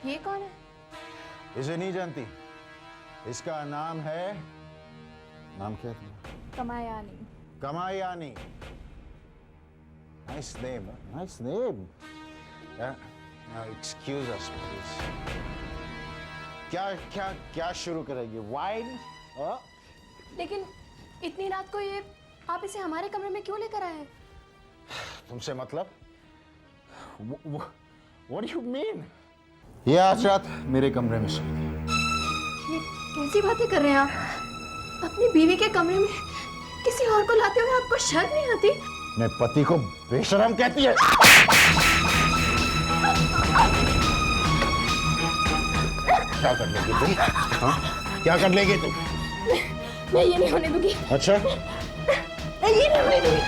ये कौन है? इसे नहीं जानती? इसका नाम है, नाम क्या था? Kamayani. Kamayani. Nice name, nice name. Excuse us please. क्या क्या क्या शुरू करेंगे? वाइन? लेकिन इतनी रात को ये आप इसे हमारे कमरे में क्यों लेकर आए हैं? तुमसे मतलब? What do you mean? ये आज रात मेरे कमरे में सोई। ये कैसी बातें कर रहे हैं आप? अपनी बीवी के कमरे में किसी और को लाते हुए आपको शर्म नहीं आती? मैं पति को बेशरम कहती है? क्या कर लेगी तुम? हाँ? क्या कर लेगी तुम? मैं ये नहीं होने दूंगी। अच्छा? मैं ये नहीं होने दूंगी।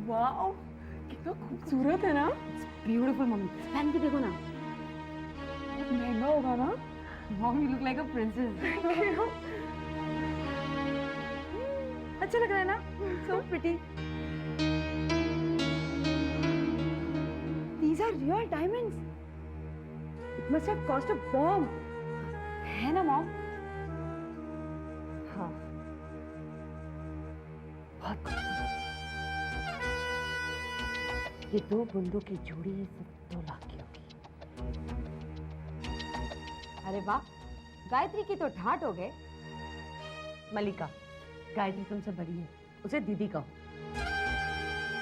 वाओ, कितना खूबसूरत है ना। ब्यूटीफुल मम्मी, पहन के देखो ना। बहुत महंगा होगा ना। Mom you look like a princess. अच्छा लग रहा है ना? So pretty. These are real diamonds. It must have cost a bomb. है ना मॉम? हाँ, बहुत खूबसूरत। ये दो बूंदों की जोड़ी है, सिर्फ 2 लाख की होगी। अरे वाह, गायत्री की तो ठाट हो गए। मलिका, गायत्री तुमसे बड़ी है, उसे दीदी कहो।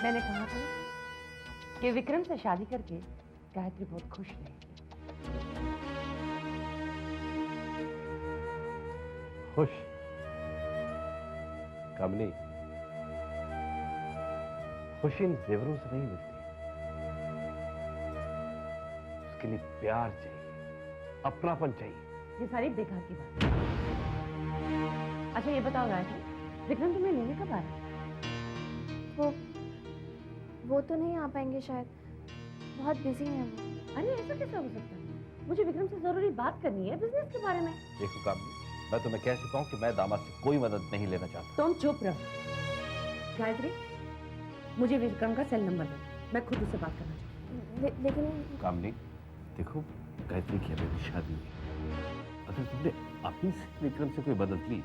मैंने कहा था कि विक्रम से शादी करके गायत्री बहुत खुश रहेगी। खुश? कामनी, खुशी इन जेवरों से नहीं मिलती। उसके लिए प्यार चाहिए, अपनापन चाहिए। ये सारी बेकार की बात है। अच्छा ये बताओ गायत्री, विक्रम तुम्हें लेने कब आ रहा है? वो तो नहीं आ पाएंगे शायद, बहुत बिजी हैं वो। अरे ऐसा कैसा हो सकता है? मुझे विक्रम से जरूरी बात करनी है बिजनेस के बारे में। देखो कामनी, मैं तुम्हें कह चुका हूं कि मैं दामाद से कोई मदद नहीं लेना चाहता। तुम चुप रहो। गायत्री, मुझे विक्रम का सेल नंबर दो, मैं खुद उससे बात करना चाहती हूँ। लेकिन कामनी, देखो गायत्री की अभी शादी है। अगर तुमने अभी से विक्रम से कोई मदद ली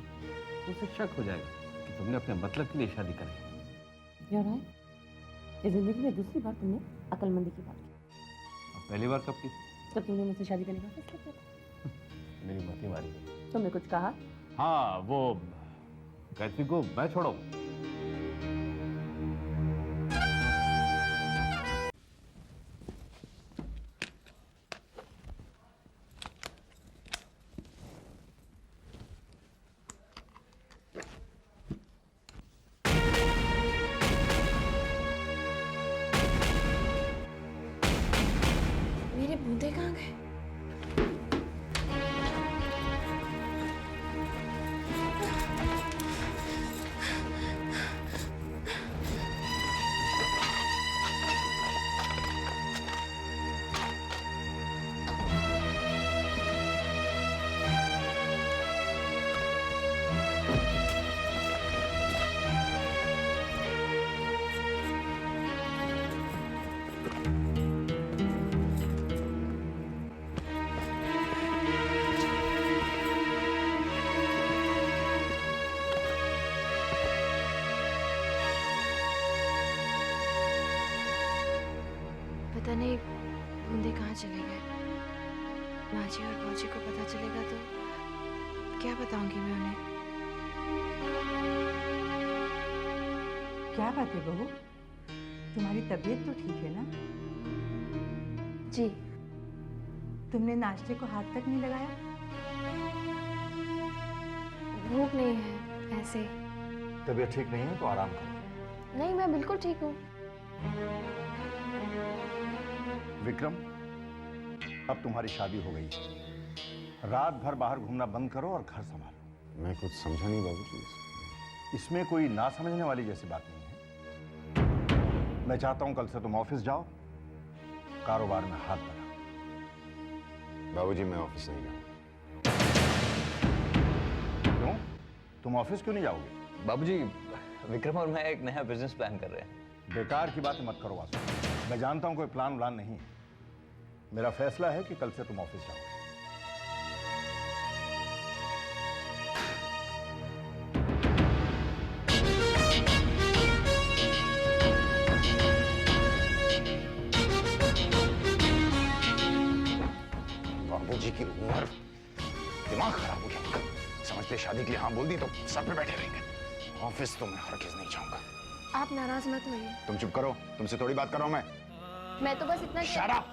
तो उसे शक हो जाएगा कि तुमने अपने मतलब के लिए शादी करी। यार आए, इस जिंदगी में दूसरी बार तुमने अकलमंदी की बात की। अब पहली बार कब की? जब तुमने मुझसे शादी करने का फैसला किया था। मेरी मती मारी गई। तुमने कुछ कहा? हाँ, वो गायत्री को मैं छोड़ो। मेरे बूंदे कहाँ गए? पता नहीं बूंदे कहाँ चले गए। माजी और फौजी को पता चलेगा तो क्या बताऊंगी मैं उन्हें? क्या बात है बहू, तुम्हारी तबीयत तो ठीक है ना? जी। तुमने नाश्ते को हाथ तक नहीं लगाया? भूख नहीं है ऐसे। तबीयत ठीक नहीं है तो आराम करो। नहीं, मैं बिल्कुल ठीक हूँ। विक्रम, अब तुम्हारी शादी हो गई है, रात भर बाहर घूमना बंद करो और घर संभालो। मैं कुछ समझा नहीं बाबूजी। इसमें कोई ना समझने वाली जैसी बात नहीं है। मैं चाहता हूं कल से तुम ऑफिस जाओ, कारोबार में हाथ बढ़ाओ। बाबूजी मैं ऑफिस नहीं जाऊंगा। क्यों? तुम ऑफिस क्यों नहीं जाओगे? बाबूजी, विक्रम और मैं एक नया बिजनेस प्लान कर रहे हैं। बेकार की बात मत करो वासु। मैं जानता हूं कोई प्लान नहीं है। मेरा फैसला है कि कल से तुम ऑफिस जाओगे। बाबूजी की उम्र, दिमाग खराब हो गया उनका। समझते शादी के लिए हाँ बोल दी तो सर पे बैठे रहेंगे। ऑफिस तो मैं हरगिज नहीं जाऊंगा। आप नाराज मत होइए। तुम चुप करो, तुमसे थोड़ी बात कर रहा हूं मैं। मैं तो बस इतना Shut up!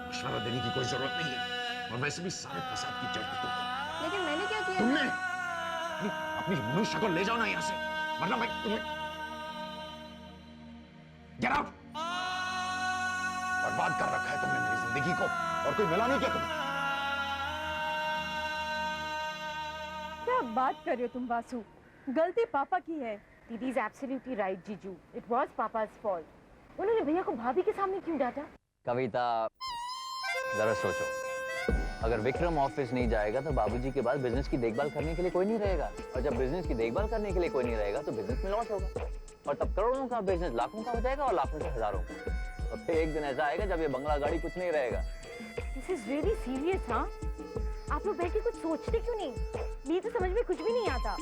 मशवरा देने की कोई जरूरत नहीं है। और वैसे भी सारे फसाद की जड़ तो तुम हो। लेकिन मैंने क्या किया? तुमने अपनी मनुष्य को ले जाओ ना यहाँ से, वरना मैं तुम्हें Get out! बर्बाद कर रखा है तुमने मेरी जिंदगी को, और कोई मिला नहीं क्या तुम्हें? क्या बात कर रहे हो तुम वासु? गलती पापा की है। दीदी इज एब्सोल्युटली राइट जीजू, इट वाज पापा's फॉल्ट। उन्होंने भैया को भाभी के सामने क्यों डांटा? कविता, जरा सोचो, अगर विक्रम ऑफिस नहीं जाएगा तो बाबूजी के बाद बिजनेस की देखभाल करने के लिए कोई नहीं रहेगा, और जब बिजनेस की देखभाल करने के लिए कोई नहीं रहेगा तो बिजनेस में लॉस होगा, और तब करोड़ों का बिजनेस लाखों का हो जाएगा, और लाखों से हजारों का। और फिर एक दिन ऐसा आएगा जब ये बंगला गाड़ी कुछ नहीं रहेगा। This is really serious. हाँ, आप लोग बैठ के कुछ सोचते क्यों नहीं? मेरी तो समझ में कुछ भी नहीं आता।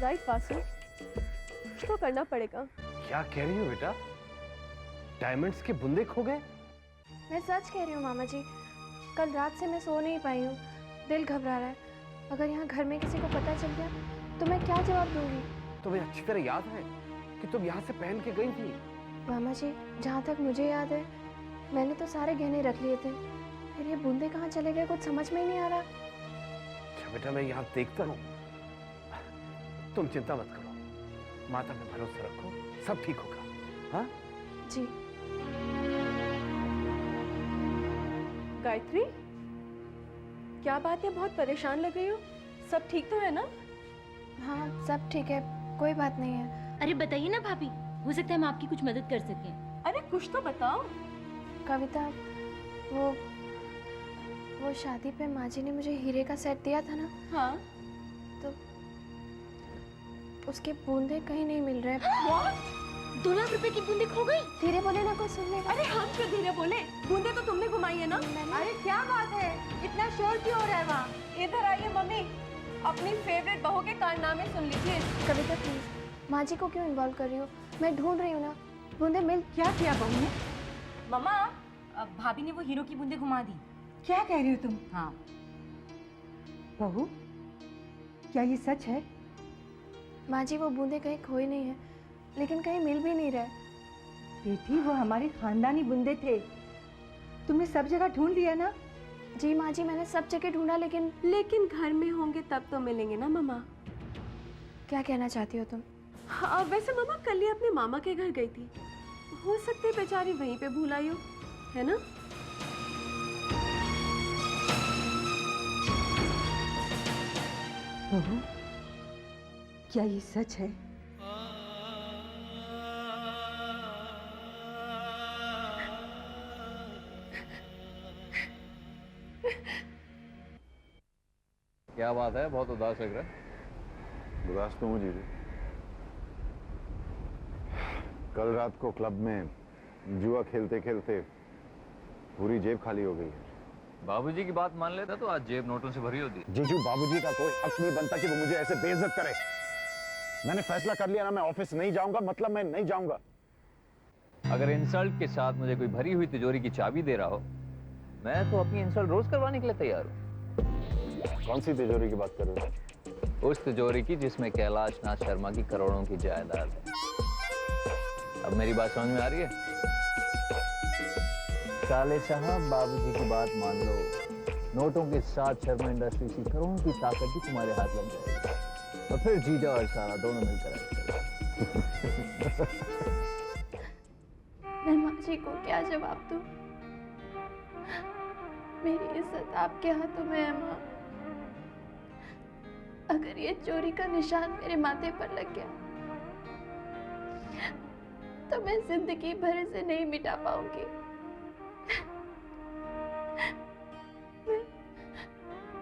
राइट वासु, कुछ तो करना पड़ेगा। क्या कह रही हो बेटा? डायमंड्स के बुंदे खो गए? मैं सच कह रही हूँ मामा जी। कल रात से मैं सो नहीं पाई हूँ, दिल घबरा रहा है। अगर यहाँ घर में किसी को पता चल गया तो मैं क्या जवाब दूंगी? तुम्हें अच्छी तरह याद है कि तुम यहाँ से पहन के गई थी? मामा जी, जहाँ तक मुझे याद है मैंने तो सारे गहने रख लिए थे, फिर ये बूंदे कहाँ चले गए कुछ समझ में ही नहीं आ रहा। अच्छा बेटा, मैं यहाँ देखता हूँ, तुम चिंता मत करो, माता पे भरोसा रखो, सब ठीक होगा। हाँ जी। गायत्री, क्या बात है? बहुत परेशान लग रही हो। सब ठीक तो है ना? हाँ सब ठीक है, कोई बात नहीं है। अरे बताइए ना भाभी, हो सकता है हम आपकी कुछ मदद कर सकें। अरे कुछ तो बताओ। कविता, वो शादी पे माँ जी ने मुझे हीरे का सेट दिया था ना, हाँ। तो उसके बूंदे कहीं नहीं मिल रहे। 2 लाख रुपए की बूंदे खो गई। धीरे बोले ना, कोई सुन लेगा। अरे हम क्यों धीरे बोले? बूंदे तो तुमने घुमाई है ना? अरे क्या बात है, इतना शोर क्यों हो रहा है वहाँ? इधर आइए मम्मी, अपनी फेवरेट बहू के कारनामे सुन लीजिए। कविता प्लीज, माँ जी को क्यों इन्वॉल्व कर रही हो? मैं ढूंढ रही हूँ ना, बूंदे मिल। क्या किया बहू ने? मम्मा, भाभी ने वो हीरो की बूंदे घुमा दी। क्या कह रही हो तुम? हाँ। बहू, क्या ये सच है? माँ जी वो बूंदे कहीं खोई नहीं है, लेकिन कहीं मिल भी नहीं रहे। बेटी, वो हमारे खानदानी बूंदे थे, तुमने सब जगह ढूंढ लिया ना? जी माँ जी, मैंने सब जगह ढूंढा, लेकिन घर में होंगे तब तो मिलेंगे ना मम्मा। क्या कहना चाहती हो तुम? हाँ, वैसे मम्मा कल ही अपने मामा के घर गई थी, हो सकते है बेचारी वहीं पे भूल आई हो, है ना? बहू, क्या ये सच है? क्या बात है, बहुत उदास लग रहा है। उदास तो हूँ जीजू। कल रात को क्लब में जुआ खेलते खेलते पूरी जेब खाली हो गई है। बाबूजी की बात मान लेता तो आज जेब नोटों से भरी होती। जीजू, बाबूजी का कोई हक नहीं बनता कि वो मुझे ऐसे बेइज्जत करे। मैंने फैसला कर लिया ना, मैं ऑफिस नहीं जाऊंगा, मतलब मैं नहीं जाऊंगा। अगर इंसल्ट के साथ मुझे कोई भरी हुई तिजोरी की चाबी दे रहा हो, मैं तो अपनी इंसल्ट रोज करवाने के लिए तैयार हूँ। कौन सी तिजोरी की बात कर रहे हो? उस तिजोरी की जिसमें कैलाश नाथ शर्मा की करोड़ों की जायदाद है। अब मेरी बात समझ में आ रही है? काले साहब, बाबूजी की बात मान लो, नोटों के साथ शर्मा इंडस्ट्रीज की करोड़ों की ताकत भी तुम्हारे हाथ लग जाएगी, और फिर जीजा और सारा दोनों मिलकर आएंगे। मैं माँ जी को क्या जवाब दूं? मेरी इज्जत आपके हाथों में है माँ। अगर ये चोरी का निशान मेरे माथे पर लग गया तो मैं जिंदगी भर इसे नहीं मिटा पाऊंगी।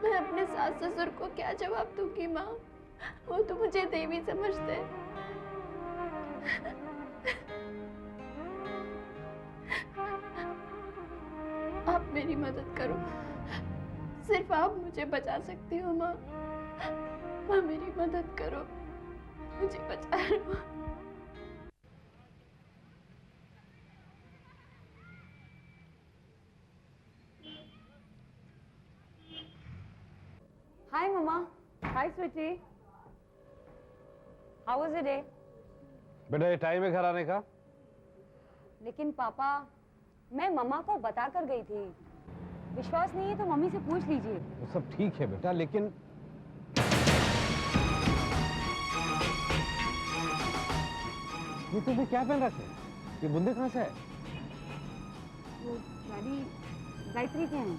मैं अपने सास ससुर को क्या जवाब दूंगी माँ? वो तो मुझे देवी समझते हैं। आप मेरी मदद करो, सिर्फ आप मुझे बचा सकती हो माँ। माँ मेरी मदद करो, मुझे बचा लो। Hi, Mama. Hi, sweetie. How was your day? बेटा ये टाइम है घर आने का? लेकिन पापा, मैं मम्मा को बता कर गई थी। विश्वास नहीं है तो मम्मी से पूछ लीजिए। वो सब ठीक है बेटा, लेकिन ये तुमने क्या पहन रखे? ये बुंदे कहाँ से है? वो डैडी गायत्री के हैं।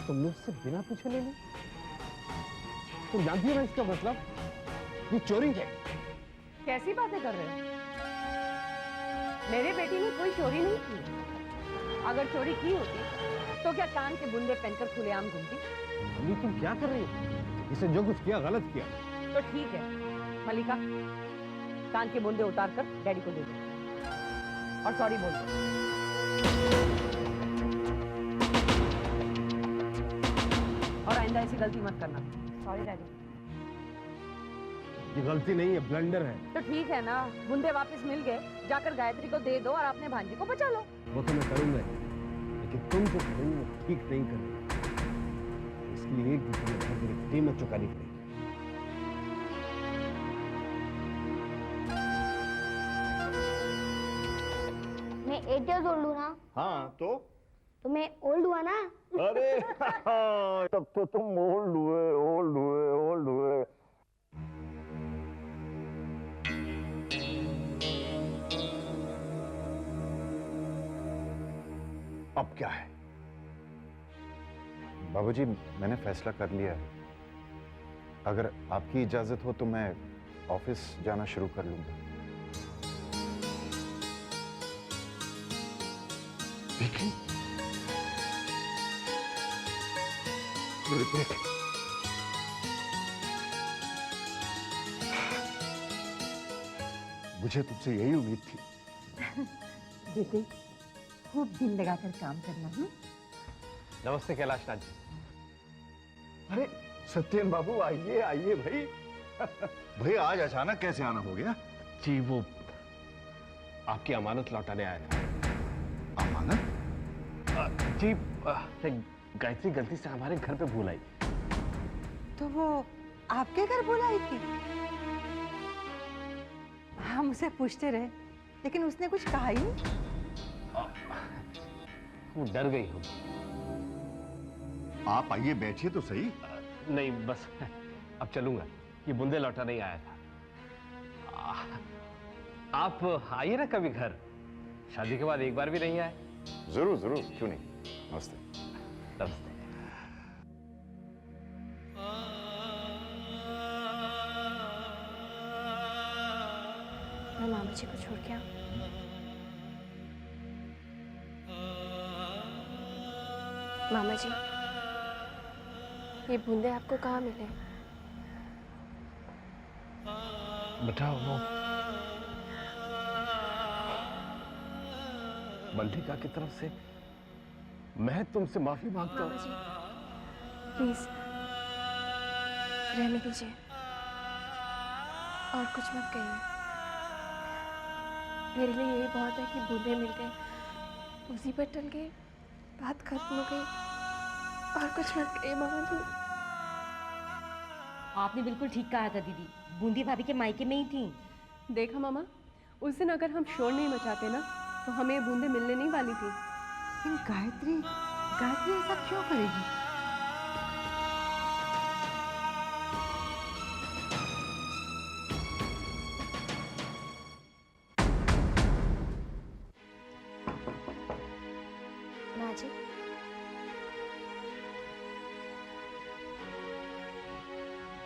तुमने उससे बिना पूछे ले ली? तुम जानती हो ना इसका मतलब? ये चोरी है। कैसी बातें कर रहे हो? मेरे बेटी ने कोई चोरी नहीं की। अगर चोरी की होती तो क्या कान के बुंदे पहनकर खुलेआम घूमती? मम्मी तुम क्या कर रही हो? इसे जो कुछ किया गलत किया। तो ठीक है मलिका, कान के बुंदे उतार कर डैडी को दे दो और सॉरी बोल दो। और आइंदा ऐसी गलती मत करना। Sorry daddy. ये गलती नहीं है, ब्लंडर है। तो ठीक है ना, बुंदे वापस मिल गए, जाकर गायत्री को दे दो और अपने भांजी को बचा लो। वो तो मैं करूंगा ही, लेकिन तुम जो करोगे वो ठीक नहीं करोगे। इसके लिए एक दूसरे में कीमत चुकानी पड़ेगी। मैं 8 years old हूँ ना? हाँ तो मैं ओल्ड हुआ ना? अरे तब तो तुम ओल्ड हुए। अब क्या है? बाबूजी, मैंने फैसला कर लिया है। अगर आपकी इजाजत हो तो मैं ऑफिस जाना शुरू कर लूंगा। देखिए मेरे बेटे, मुझे तुमसे यही उम्मीद थी। बेटे, खूब दिल लगाकर काम करना। नमस्ते कैलाश नाथ जी। अरे सत्येन बाबू, आइए आइए भाई। भाई आज अचानक कैसे आना हो गया? जी वो आपकी अमानत लौटाने आया था। अमानत? जी गायत्री गलती से हमारे घर पे भूल आई। तो वो आपके घर बुलाई थी? हम उसे पूछते रहे, लेकिन उसने कुछ कहा ही नहीं। वो डर गई हूँ। आप आइए, बैठिए तो सही। नहीं बस अब चलूंगा, ये बुंदे लौटा नहीं आया था। आप आइए ना कभी घर, शादी के बाद एक बार भी नहीं आए। जरूर जरूर, क्यों नहीं। नमस्ते। नमस्ते। मैं मामा जी को छोड़ के आऊं? मामा जी, ये बूंदे आपको कहाँ मिले? बेटा वो मल्लिका की तरफ से मैं तुमसे माफी मांगता मामा हूँ। जी प्लीज रहने दीजिए और कुछ मत कहिए। मेरे लिए यही बहुत है कि बूंदे मिल गए, मुसीबत टल गई, बात खत्म हो गई। और कुछ मत कहिए मामा जी। आपने बिल्कुल ठीक कहा था दीदी, बूंदी भाभी के मायके में ही थी। देखा मामा, उस दिन अगर हम शोर नहीं मचाते ना तो हमें ये बूंदे मिलने नहीं वाली थी। लेकिन गायत्री ऐसा क्यों करेगी? माँ जी।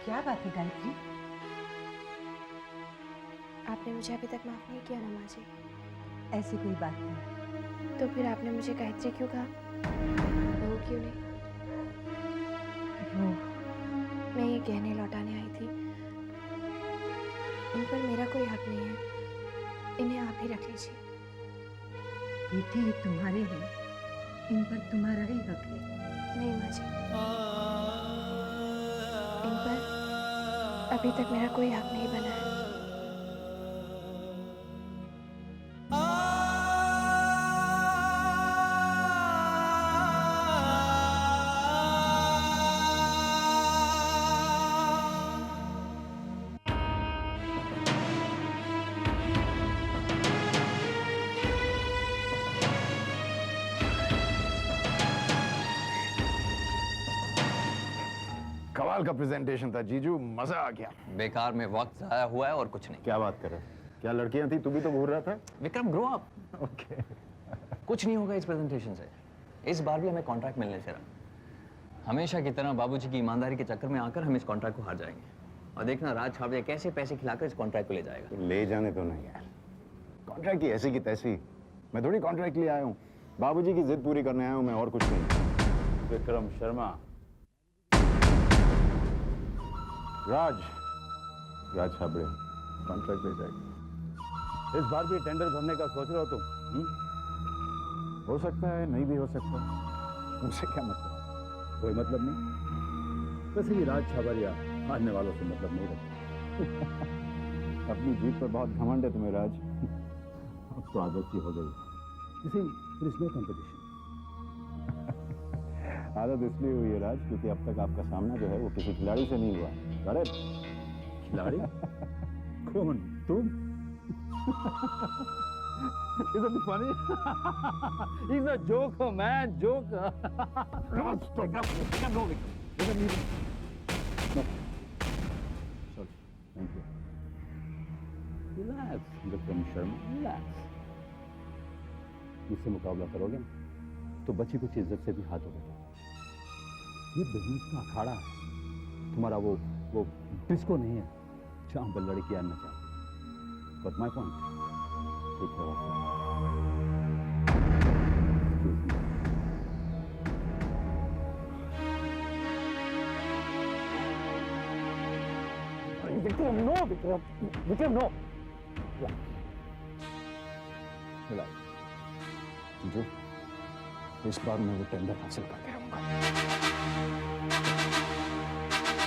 क्या बात है गायत्री? आपने मुझे अभी तक माफ नहीं किया ना माँ जी। ऐसी कोई बात नहीं। तो फिर आपने मुझे गायत्री क्यों कहा? बहू क्यों नहीं? वो मैं ये गहने लौटाने आई थी। इन पर मेरा कोई हक नहीं है, इन्हें आप ही रख लीजिए। बेटी ये तुम्हारे हैं, इन पर तुम्हारा ही हक है। नहीं माँ जी, इन पर अभी तक मेरा कोई हक नहीं बना है। कमाल का प्रेजेंटेशन था जीजू, मजा आ गया। बेकार में वक्त जाया हुआ है और कुछ नहीं। क्या बात कर रहे? क्या लड़कियां थी? तू भी तो घूर रहा था। Vikram grow up. ओके। कुछ नहीं होगा इस प्रेजेंटेशन से। इस बार भी हमें कॉन्ट्रैक्ट मिलने से रहा। हमेशा की तरह बाबूजी की ईमानदारी के चक्कर में आकर हम इस कॉन्ट्रैक्ट को हार जाएंगे। और देखना राज छावड़िया कैसे पैसे खिलाकर इस कॉन्ट्रैक्ट को ले जाएगा। ले जाने तो नहीं यार, कॉन्ट्रैक्ट की ऐसी की तैसी। मैं थोड़ी कॉन्ट्रैक्ट लिए आया हूँ, बाबूजी की जिद पूरी करने आया हूँ मैं, और कुछ नहीं। विक्रम शर्मा, राज छाबड़े कॉन्ट्रैक्ट ले जाएगी। इस बार भी टेंडर भरने का सोच रहे हो तुम? हो सकता है, नहीं भी हो सकता। मुझसे क्या मतलब? कोई मतलब नहीं। वैसे भी राज छाबड़िया हारने वालों से मतलब नहीं रखता। अपनी जीत पर बहुत घमंड है तुम्हें राज। अब तो आदत सी हो गई। फिर इसमें कंपटीशन। आदत इसलिए हुई है राज, क्योंकि अब तक आपका सामना जो है वो किसी खिलाड़ी से नहीं हुआ। करेक्ट? खिलाड़ी? कौन? तुम? Isn't it funny? He's a joker, man, joker. No. Sorry, thank you. Relax, Vikram Sharma, relax. मुझसे मुकाबला करोगे तो बची कुछ इज्जत से भी हाथ होगा। ये बिजनेस का अखाड़ा है, तुम्हारा वो डिस्को नहीं है जहां पर लड़कियां नचाती। Got my point? ठीक है। Excuse me. विक्रम नो। जीजू, इस बार मैं वो टेंडर हासिल करके रहूंगा।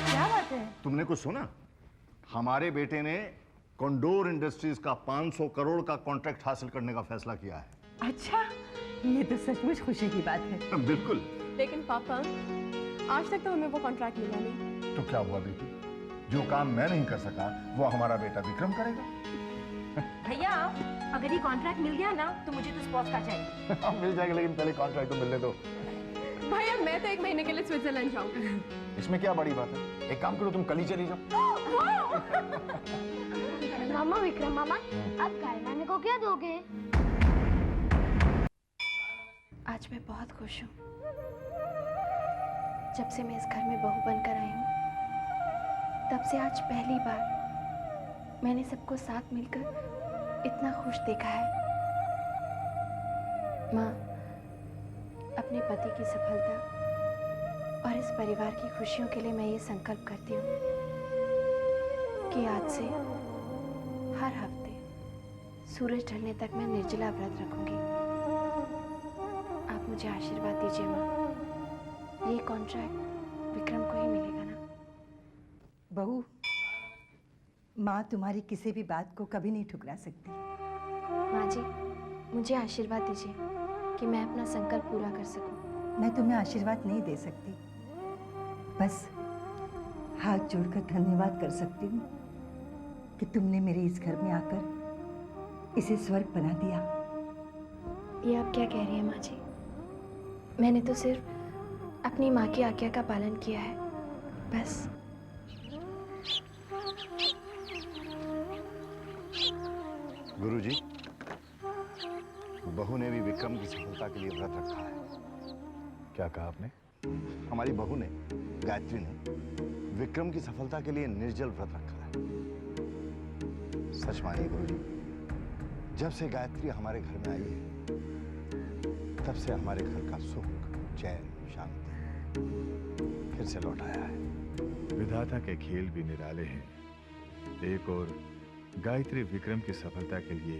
क्या बात है? तुमने कुछ सुना? हमारे बेटे ने कॉन्डोर इंडस्ट्रीज का 500 करोड़ का कॉन्ट्रैक्ट हासिल करने का फैसला किया है। अच्छा, ये तो सचमुच खुशी की बात है। बिल्कुल। लेकिन पापा, आज तक तो हमें वो कॉन्ट्रैक्ट मिला नहीं। तो क्या हुआ बेटी? जो काम मैं नहीं कर सका वो हमारा बेटा विक्रम करेगा। भैया, अगर ये कॉन्ट्रैक्ट मिल गया ना तो मुझे तो स्पॉट का चाहिए। मिल जाएगा, लेकिन पहले कॉन्ट्रैक्ट तो मिलने दो। भैया, मैं तो 1 महीने के लिए स्विट्जरलैंड जाऊंगी। इसमें क्या बड़ी बात है? एक काम करो, तुम कल ही चली जाओ। मामा, विक्रम मामा, आप गाय नानी को क्या दोगे? आज मैं बहुत खुश हूँ। जब से मैं इस घर में बहू बनकर आई हूँ, तब से आज पहली बार मैंने सबको साथ मिलकर इतना खुश देखा है। माँ, अपने पति की सफलता और इस परिवार की खुशियों के लिए मैं ये संकल्प करती हूँ कि आज से हर हफ्ते सूरज ढलने तक मैं निर्जला व्रत रखूंगी। आप मुझे आशीर्वाद दीजिए माँ, ये कॉन्ट्रैक्ट विक्रम को ही मिलेगा ना? बहू, माँ तुम्हारी किसी भी बात को कभी नहीं ठुकरा सकती। माँ जी, मुझे आशीर्वाद दीजिए कि मैं अपना संकल्प पूरा कर सकूं। मैं तुम्हें आशीर्वाद नहीं दे सकती, बस हाथ जोड़कर धन्यवाद कर सकती हूँ कि तुमने मेरे इस घर में आकर इसे स्वर्ग बना दिया। ये आप क्या कह रही हैं माँ जी? मैंने तो सिर्फ अपनी माँ की आज्ञा का पालन किया है, बस। गुरुजी, बहू ने भी विक्रम की सफलता के लिए व्रत रखा है। क्या कहा आपने? हमारी बहू ने, गायत्री ने, विक्रम की सफलता के लिए निर्जल व्रत रखा है। सच मानिए गुरुजी, जब से गायत्री हमारे घर में आई है, तब से हमारे घर का सुख, चैन, शांति फिर से लौट आया है। विधाता के खेल भी निराले हैं। एक और गायत्री विक्रम की सफलता के लिए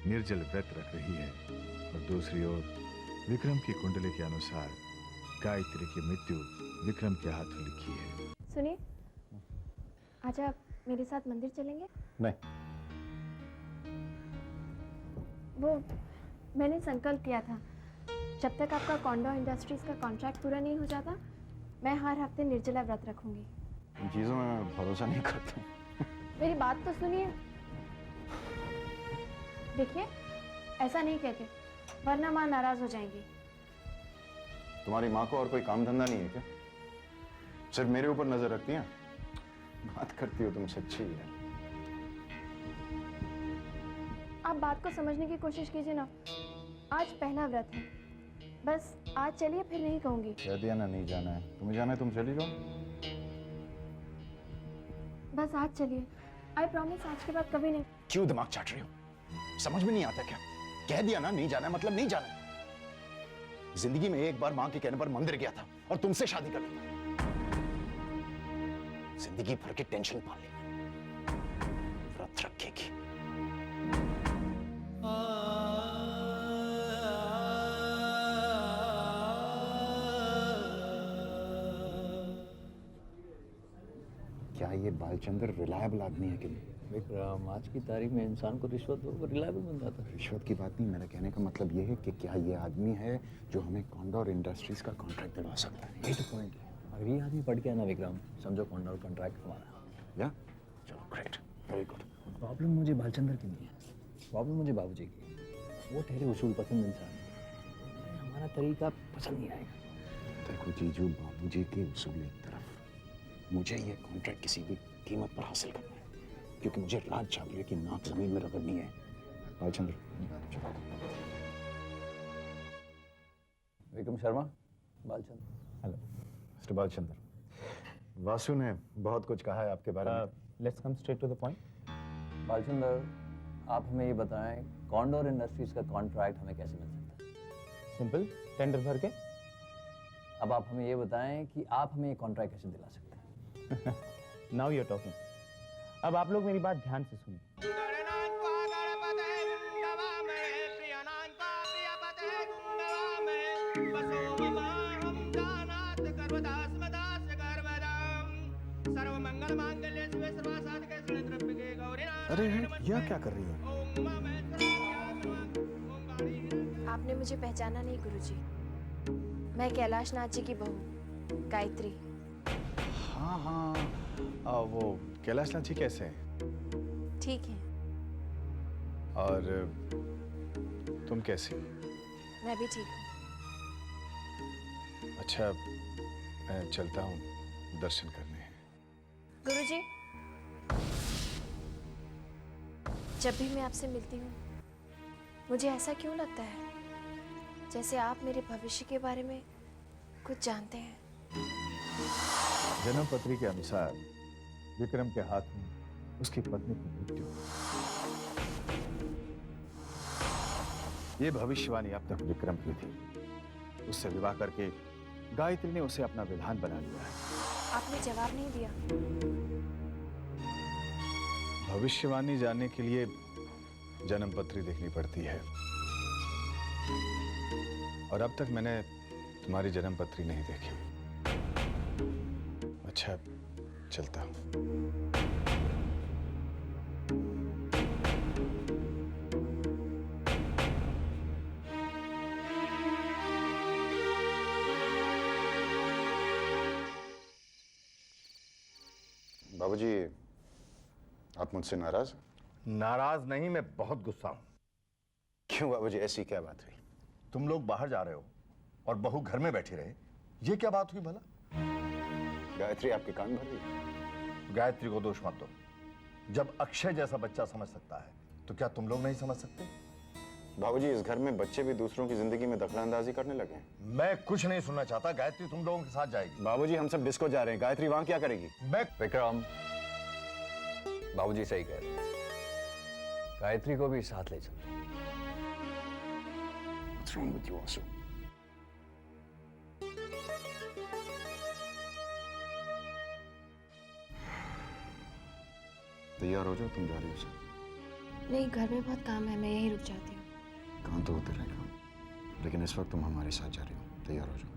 निर्जल व्रत रख रही है और दूसरी ओर विक्रम की कुंडली के अनुसार गायत्री की मृत्यु विक्रम के हाथों लिखी है। सुनिए, आज आप मेरे साथ मंदिर चलेंगे? नहीं। वो मैंने संकल्प किया था, जब तक आपका कॉन्डो इंडस्ट्रीज का कॉन्ट्रैक्ट पूरा नहीं हो जाता, मैं हर हफ्ते निर्जला व्रत रखूंगी। इन चीजों में भरोसा नहीं करता हूँ। मेरी बात तो सुनिए। देखिए, ऐसा नहीं कहते, वरना माँ नाराज हो जाएंगी। तुम्हारी माँ को और कोई काम धंधा नहीं है क्या? सिर्फ मेरे ऊपर नजर रखती हैं? बात करती हो तुम सच्ची है। आप बात को समझने की कोशिश कीजिए ना। आज पहला व्रत है, बस आज चलिए, फिर नहीं कहूंगी। कह दिया ना नहीं जाना है। तुम्हें जाना है, तुम चली जाओ। बस आज चलिए, आई प्रॉमिस आज के बाद कभी नहीं। क्यों दिमाग चाट रही हो? समझ में नहीं आता क्या? कह दिया ना नहीं जाना है, मतलब नहीं जाना है। जिंदगी में एक बार मां के कहने पर मंदिर गया था और तुमसे शादी कर ली। जिंदगी भर की टेंशन पाल ली, व्रत रखेगी। क्या ये बालचंद्र रिलायबल आदमी है कि नहीं? विक्रम, आज की तारीख में इंसान को रिश्वत दो वो रिलायबल बन जाता है। रिश्वत की बात नहीं, मेरा कहने का मतलब ये है कि क्या ये आदमी है जो हमें कॉन्डोर इंडस्ट्रीज का कॉन्ट्रैक्ट दिलवा सकता है? यही तो पॉइंट है। अगर ये आदमी पढ़ गया ना विक्रम, समझो कॉन्डोर कॉन्ट्रैक्ट हमारा। या चलो, ग्रेट, वेरी गुड। प्रॉब्लम मुझे बालचंद्र की नहीं है, प्रॉब्लम मुझे बाबूजी की है। वो ठहरे उसूल पसंद इंसान है, हमारा तरीका पसंद नहीं आएगा। देखो जीजू, बाबूजी के उसूल एक तरफ, मुझे ये कॉन्ट्रैक्ट किसी भी कीमत पर हासिल करना है, क्योंकि मुझे राज चाहिए है कि नाक जमीन में रगड़नी है। बालचंद्र, विक्रम शर्मा, बालचंद्र। हेलो मिस्टर बालचंद्र, वासु ने बहुत कुछ कहा है आपके बारे में। Let's come straight to the point. Balchandra, आप हमें ये बताएं, कॉन्डोर इंडस्ट्रीज का कॉन्ट्रैक्ट हमें कैसे मिल सकता है? सिंपल, टेंडर भर के। अब आप हमें ये बताएं कि आप हमें ये कॉन्ट्रैक्ट कैसे दिला सकते हैं? Now you are talking. अब आप लोग मेरी बात ध्यान से सुनिए। अरे यह क्या कर रही है? आपने मुझे पहचाना नहीं गुरुजी, मैं कैलाश नाथ जी की बहू गायत्री। हाँ हाँ, वो कैलाश नाथ जी कैसे हैं? ठीक है। और तुम कैसी हो? मैं भी ठीक हूँ। अच्छा, मैं चलता हूँ दर्शन करने। गुरुजी, जब भी मैं आपसे मिलती हूँ, मुझे ऐसा क्यों लगता है जैसे आप मेरे भविष्य के बारे में कुछ जानते हैं। जन्म पत्री के अनुसार विक्रम के हाथ में उसकी पत्नी की मृत्यु। ये भविष्यवाणी अब तक विक्रम की थी। उससे विवाह करके गायत्री ने उसे अपना विधान बना लिया है। आपने जवाब नहीं दिया। भविष्यवाणी जानने के लिए जन्म पत्री देखनी पड़ती है, और अब तक मैंने तुम्हारी जन्म पत्री नहीं देखी। अच्छा, चलता हूं। बाबूजी, आप मुझसे नाराज? नाराज नहीं, मैं बहुत गुस्सा हूं। क्यों बाबूजी, ऐसी क्या बात हुई? तुम लोग बाहर जा रहे हो और बहू घर में बैठी रहे, ये क्या बात हुई भला? गायत्री आपके कान भर रही? गायत्री को दोष मत दो। जब अक्षय जैसा बच्चा समझ सकता है तो क्या तुम लोग नहीं समझ सकते? बाबूजी, इस घर में बच्चे भी दूसरों की जिंदगी में दखलंदाजी करने लगे हैं। मैं कुछ नहीं सुनना चाहता। गायत्री तुम लोगों के साथ जाएगी। बाबूजी, हम सब डिस्को जा रहे हैं, गायत्री वहां क्या करेगी? मैं विक्रम, बाबूजी सही कह रहे हैं, गायत्री को भी साथ ले चलो। What's wrong with you, Asu? तैयार हो जाओ, तुम जा रही हो। नहीं, घर में बहुत काम है, मैं यहीं रुक जाती हूँ। काम तो होते रहेगा, लेकिन इस वक्त तुम हमारे साथ जा रही हो। तैयार हो जाओ।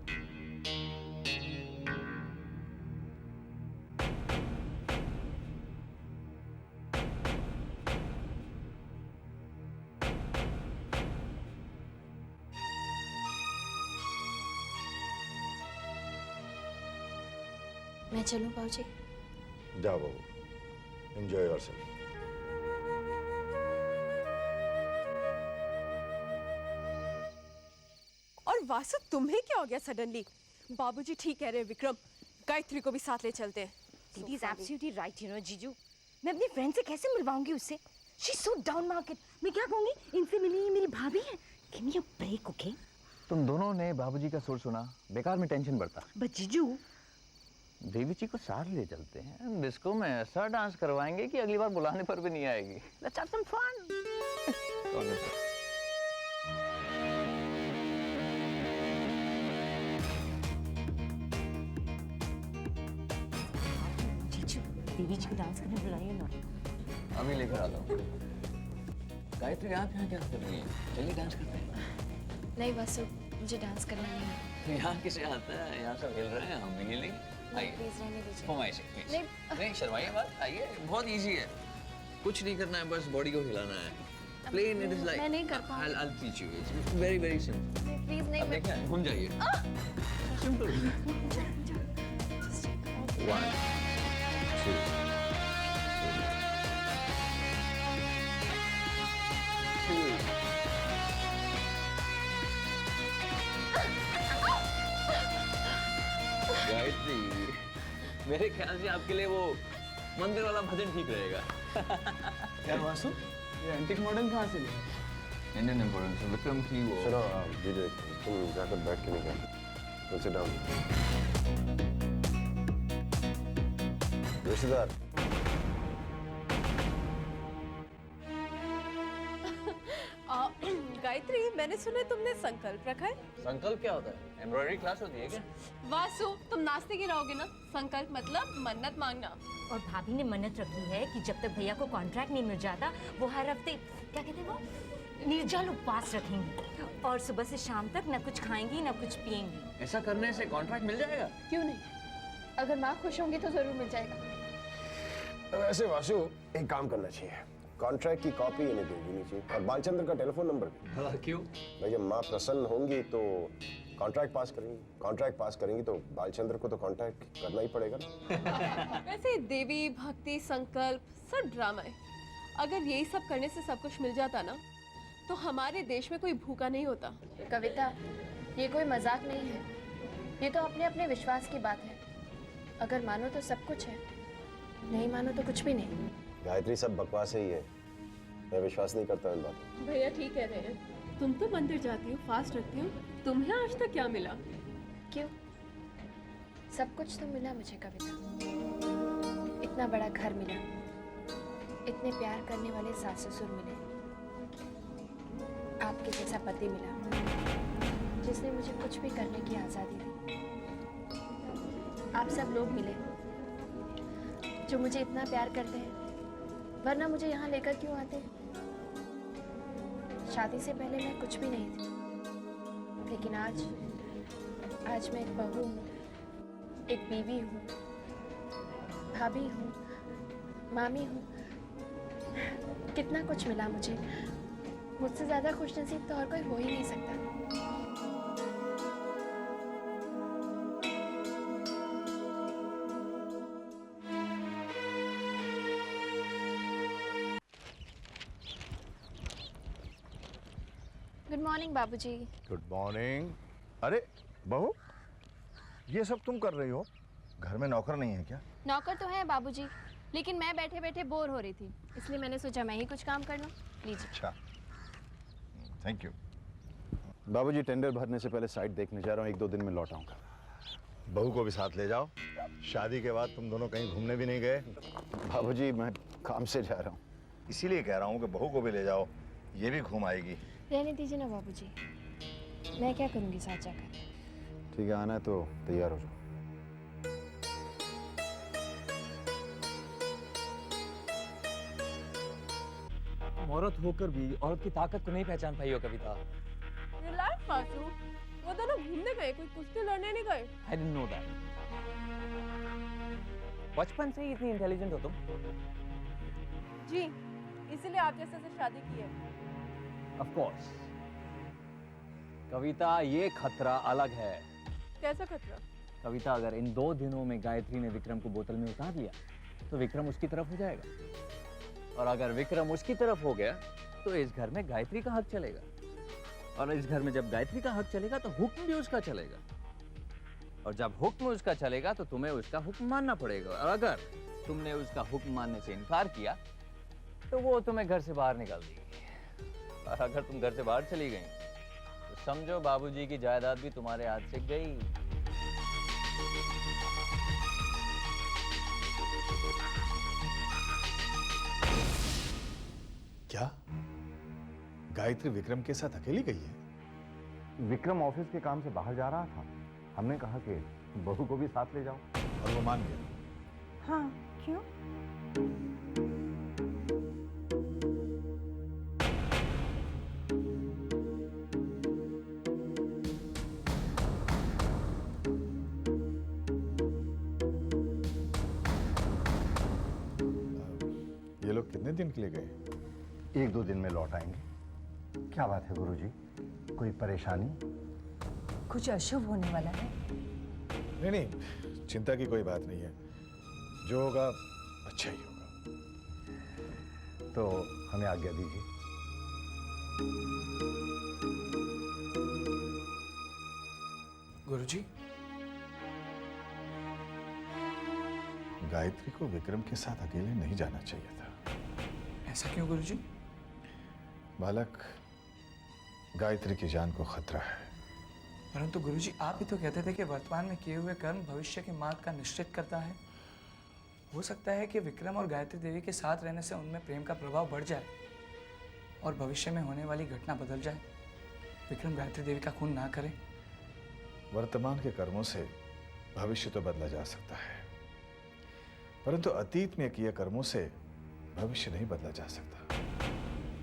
मैं चलूँ बाबूजी? जाओ बाबू, एंजॉय योरसेल्फ। और वासु, तुम्हें क्या हो गया सडनली? बाबूजी ठीक कह रहे हैं विक्रम, गायत्री को भी साथ ले चलते हैं। Didi is absolutely right, you know jiju. मैं अपनी फ्रेंड से कैसे मिलवाऊंगी उससे? She is so down market. मैं क्या कहूंगी, इनसे मिली मेरी भाभी है। Give me a break, okay? तुम दोनों ने बाबूजी का सुर सुना, बेकार में टेंशन बढ़ता। बट जीजू, देवी जी को साथ ले चलते हैं, डिस्को में ऐसा डांस करवाएंगे कि अगली बार बुलाने पर भी नहीं आएगी। Let's have some fun. जीजू देवी जी को डांस करने बुलाइए ना। अभी लेकर आता हूँ। गायत्री, आप यहाँ क्या कर रही है? चलिए डांस करते हैं। नहीं वासु, मुझे डांस करना नहीं है। यहाँ किसे आता है? यहाँ सब हिल रहे हैं, हम भी हिलेंगे। आइए, प्लीज रहने दीजिए। फरमाइश है, प्लीज। नहीं शर्माइए मत, आइए, बहुत इजी है, कुछ नहीं करना है, बस बॉडी को हिलाना है। प्लेन इट इज लाइक, मैं नहीं कर पाऊंगी। I'll teach you, it's very very simple। Please नहीं, अब मैं देखिए, घूम जाइए। सिंपल। 1 2 गायत्री, मेरे ख्याल से आपके लिए वो मंदिर वाला भजन ठीक रहेगा। यार वासु, ये एंटीक मॉडर्न कहाँ से लिया? इंडियन इम्पोर्टेंस विक्रम की वो। चलो दीदी, तुम जाकर बैठ के निकल। Sit down. रिश्तेदार, गायत्री, मैंने सुना है तुमने संकल्प रखा है। संकल्प क्या होता है? एम्ब्रॉयडरी क्लास होती है क्या? वासु, तुम नाश्ते की रहोगे ना? संकल्प मतलब मन्नत मांगना। और भाभी ने मन्नत रखी है कि जब तक भैया को कॉन्ट्रैक्ट नहीं मिल जाता, वो हर हफ्ते क्या कहते हैं वो, निर्जल उपवास रखेंगी और सुबह से शाम तक न कुछ खाएंगी न कुछ पिएंगी। ऐसा करने से कॉन्ट्रैक्ट मिल जाएगा? क्यों नहीं? अगर माँ खुश होंगी तो जरूर मिल जाएगा। वैसे वासु, एक काम करना चाहिए, कॉन्ट्रैक्ट की कॉपी इन्हें दे देनी चाहिए और बालचंद्र का टेलीफोन नंबर भी। क्यों? भाई, जब माँ प्रसन्न होंगी तो कॉन्ट्रैक्ट पास करेंगी, कॉन्ट्रैक्ट पास करेंगी तो बालचंद्र को तो कॉन्ट्रैक्ट करना ही पड़ेगा ना। वैसे देवी भक्ति संकल्प सब ड्रामा है। अगर यही सब करने से सब कुछ मिल जाता ना, तो हमारे देश में कोई भूखा नहीं होता। कविता, ये कोई मजाक नहीं है, ये तो अपने अपने विश्वास की बात है। अगर मानो तो सब कुछ है, नहीं मानो तो कुछ भी नहीं। गायत्री, सब बकवास ही है, मैं विश्वास नहीं करता इन बातों। भैया ठीक कह रहे हैं, तुम तो मंदिर जाती हो, फास्ट रखती हो, तुम्हें आज तक क्या मिला? क्यों? सब कुछ तो मिला मुझे कविता। इतना बड़ा घर मिला, इतने प्यार करने वाले सास ससुर मिले, आपके जैसा पति मिला जिसने मुझे कुछ भी करने की आज़ादी दी। आप सब लोग मिले जो मुझे इतना प्यार करते हैं, वरना मुझे यहाँ लेकर क्यों आते? शादी से पहले मैं कुछ भी नहीं थी, लेकिन आज मैं एक बहू हूँ, एक बीवी हूँ, भाभी हूँ, मामी हूँ। कितना कुछ मिला मुझे, मुझसे ज्यादा खुशनसीब तो और कोई हो ही नहीं सकता। गुड मॉर्निंग बाबूजी। Good morning. अरे बहू, ये सब तुम कर रही हो? घर में नौकर नहीं है क्या? नौकर तो है बाबूजी, लेकिन मैं बैठे बैठे बोर हो रही थी, इसलिए मैंने सोचा मैं ही कुछ काम कर लूं। लीजिए। अच्छा, थैंक यू। बाबूजी, टेंडर भरने से पहले साइट देखने जा रहा हूँ, 1-2 दिन में लौट आऊंगा। बहू को भी साथ ले जाओ। शादी के बाद तुम दोनों कहीं घूमने भी नहीं गए। बाबूजी, मैं काम से जा रहा हूँ। इसीलिए कह रहा हूँ कि बहू को भी ले जाओ, ये भी घूम आएगी। रहने दीजिए ना बाबूजी, मैं क्या करूँगी साथ जाकर। ठीक है, आना है तो तैयार हो जाओ। औरत होकर भी औरत की ताकत को नहीं पहचान पाई हो कविता। रिलैक्स मासू, वो दोनों घूमने गए, कोई कुश्ती लड़ने नहीं गए। I didn't know that. बचपन से ही इतनी इंटेलिजेंट हो तुम। जी, इसीलिए आप जैसे से शादी की है। Of course. कविता, ये खतरा अलग है। कैसा खतरा? कविता, अगर इन 2 दिनों में गायत्री ने विक्रम को बोतल में उतार लिया तो विक्रम उसकी तरफ हो जाएगा, और अगर विक्रम उसकी तरफ हो गया तो इस घर में गायत्री का हक चलेगा, और इस घर में जब गायत्री का हक चलेगा तो हुक्म भी उसका चलेगा, और जब हुक्म उसका चलेगा तो तुम्हें उसका हुक्म मानना पड़ेगा, और अगर तुमने उसका हुक्म मानने से इनकार किया तो वो तुम्हें घर से बाहर निकाल देगी, और अगर तुम घर से बाहर चली गई तो समझो बाबूजी की जायदाद भी तुम्हारे हाथ से गई। क्या गायत्री विक्रम के साथ अकेली गई है? विक्रम ऑफिस के काम से बाहर जा रहा था, हमने कहा कि बहू को भी साथ ले जाओ, और वो मान गया। हाँ, क्यों? ये लोग कितने दिन के लिए गए? 1-2 दिन में लौट आएंगे। क्या बात है गुरुजी, कोई परेशानी? कुछ अशुभ होने वाला है? नहीं नहीं, चिंता की कोई बात नहीं है, जो होगा अच्छा ही होगा। तो हमें आज्ञा दीजिए। गुरुजी, गायत्री को विक्रम के साथ अकेले नहीं जाना चाहिए था। ऐसा क्यों गुरुजी? बालक, गायत्री की जान को खतरा है। परंतु गुरुजी, आप ही तो कहते थे कि वर्तमान में किए हुए कर्म भविष्य के मार्ग का निश्चित करता है। हो सकता है कि विक्रम और गायत्री देवी के साथ रहने से उनमें प्रेम का प्रभाव बढ़ जाए और भविष्य में होने वाली घटना बदल जाए। विक्रम गायत्री देवी का खून ना करे। वर्तमान के कर्मों से भविष्य तो बदला जा सकता है, परंतु अतीत में किए कर्मों से भविष्य नहीं बदला जा सकता।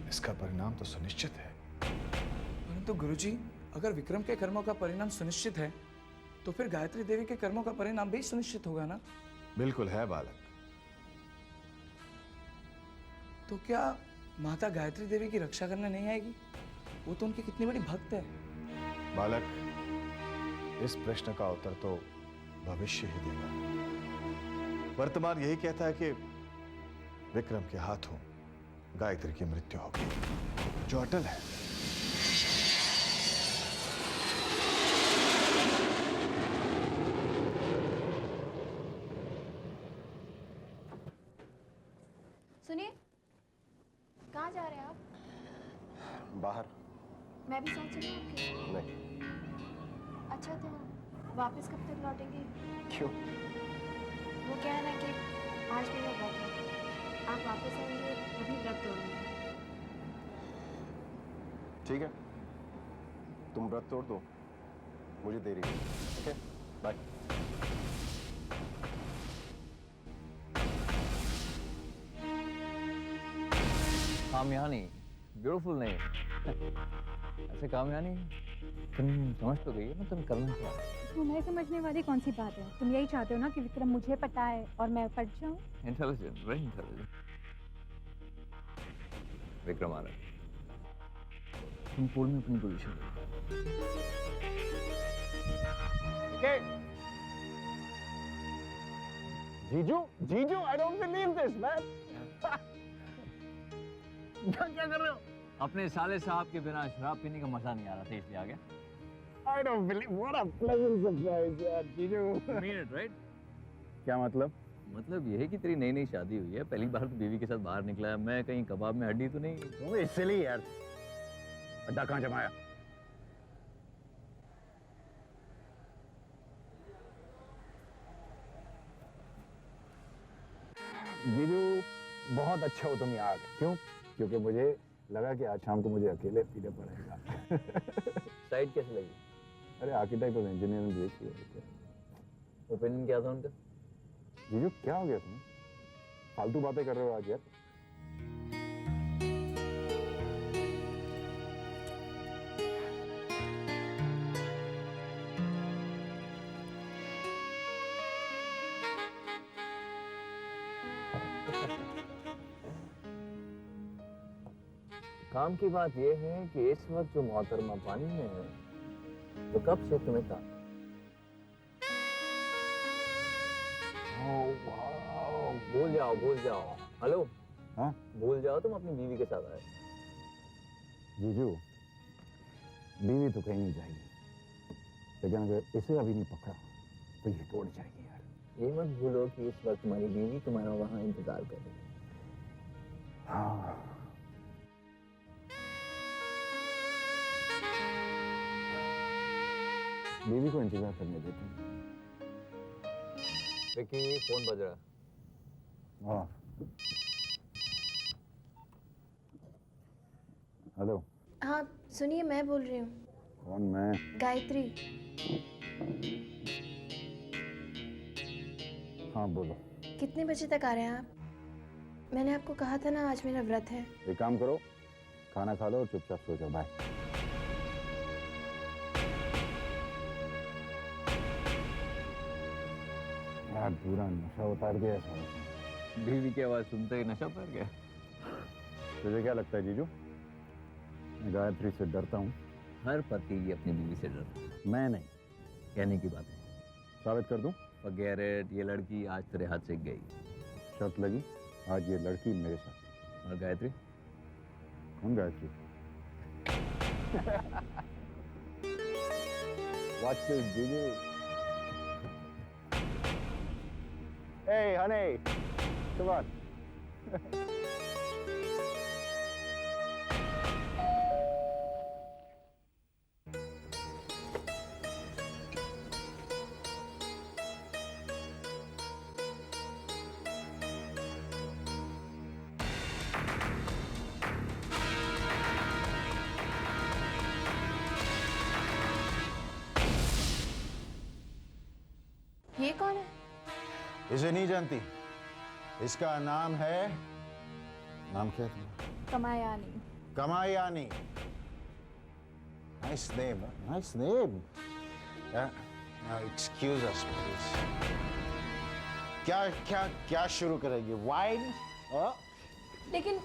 इसका परिणाम तो सुनिश्चित है। परंतु गुरुजी, अगर विक्रम के कर्मों का परिणाम सुनिश्चित है तो फिर गायत्री देवी के कर्मों का परिणाम भी सुनिश्चित होगा ना? बिल्कुल है बालक। तो क्या माता गायत्री देवी की रक्षा करने नहीं आएगी? वो तो उनकी कितनी बड़ी भक्त है। बालक, इस प्रश्न का उत्तर तो भविष्य ही देगा। वर्तमान यही कहता है कि विक्रम के हाथों गायत्री की मृत्यु होगी, जो अटल है। सुनिए, कहाँ जा रहे हैं आप? बाहर। मैं भी साथ चलूं आपके? नहीं। अच्छा, तो वापस कब तक लौटेंगे? क्यों? वो क्या है ना कि आज मेरा व्रत है, आप वापस आएंगे तभी व्रत तोड़ूंगा। ठीक है, तुम व्रत तोड़ दो, मुझे देरी है। Okay, bye. Kamayani, beautiful name. ऐसे कामयानी, तुम समझ तो गई है ना तुम करना क्या है? तुम्हें समझने वाली कौन सी बात है? तुम यही चाहते हो ना कि विक्रम मुझे पटाए और मैं पट जाऊं? Intelligent, very intelligent. विक्रम आ रहा है, तुम पूल में अपनी पोजीशन लो। जीजू, जीजू, I don't believe this, man. क्या कर रहे हो? अपने साले साहब के बिना शराब पीने का मजा नहीं आ रहा था, इसलिए आ गया। I don't believe. What a pleasant surprise, यार, जीजू। You mean it, right? क्या मतलब? मतलब ये है कि तेरी नई नई शादी हुई है, पहली बार तो बीवी के साथ बाहर निकला है, मैं कहीं कबाब में हड्डी तो नहीं? इसलिए यार। अड्डा कहाँ जमाया? जीजू बहुत अच्छा हो तुम यहाँ आ गए। क्यों? क्योंकि मुझे लगा कि आज शाम को मुझे अकेले पीने पड़ेगा। साइड कैसे लगी? अरे आर्किटेक्ट और इंजीनियरिंग देखी है। ओपिनियन क्या था उनका? जीजू क्या हो गया तुम्हें? फालतू बातें कर रहे हो आज यार। काम की बात यह है कि इस वक्त जो मोहतरमा पानी में है तो कब से तुम्हें था? भूल जाओ। हेलो, हाँ भूल जाओ तुम अपनी बीवी के साथ आए। जीजू बीवी तो कहीं नहीं जाएगी, लेकिन अगर इसे अभी नहीं पकड़ा तो ये तोड़ जाएगी यार। ये मत भूलो कि इस वक्त तुम्हारी बीवी तुम्हारा वहां इंतजार कर रही है। हाँ बीवी को इंतजार करने देती हूँ। विकी फोन बज रहा। हाँ हेलो। हाँ सुनिए, मैं बोल रही हूँ। कौन? मैं? गायत्री। हाँ बोलो। कितने बजे तक आ रहे हैं आप? मैंने आपको कहा था ना आज मेरा व्रत है। एक काम करो, खाना खा लो और चुपचाप सो जाओ। बाय। यार पूरा नशा उतार दिया है। बीवी की आवाज सुनते ही नशा उतर गया। तुझे क्या लगता है जीजू, मैं गायत्री से डरता हूँ? हर पति अपनी बीवी से डरता है। मैं नहीं। कहने की बात है। साबित कर दूं? गैरेट, ये लड़की आज तेरे हाथ से गई। शर्त लगी, आज ये लड़की मेरे साथ। और गायत्री? कौन गायत्री? Watch this, जीजू। Hey, honey, come on. ये कौन है? इसे नहीं जानती? इसका नाम है, नाम क्या है? Kamayani. Kamayani. Nice name, nice name. Now excuse us, please. क्या क्या क्या शुरू करेंगे? वाइन? लेकिन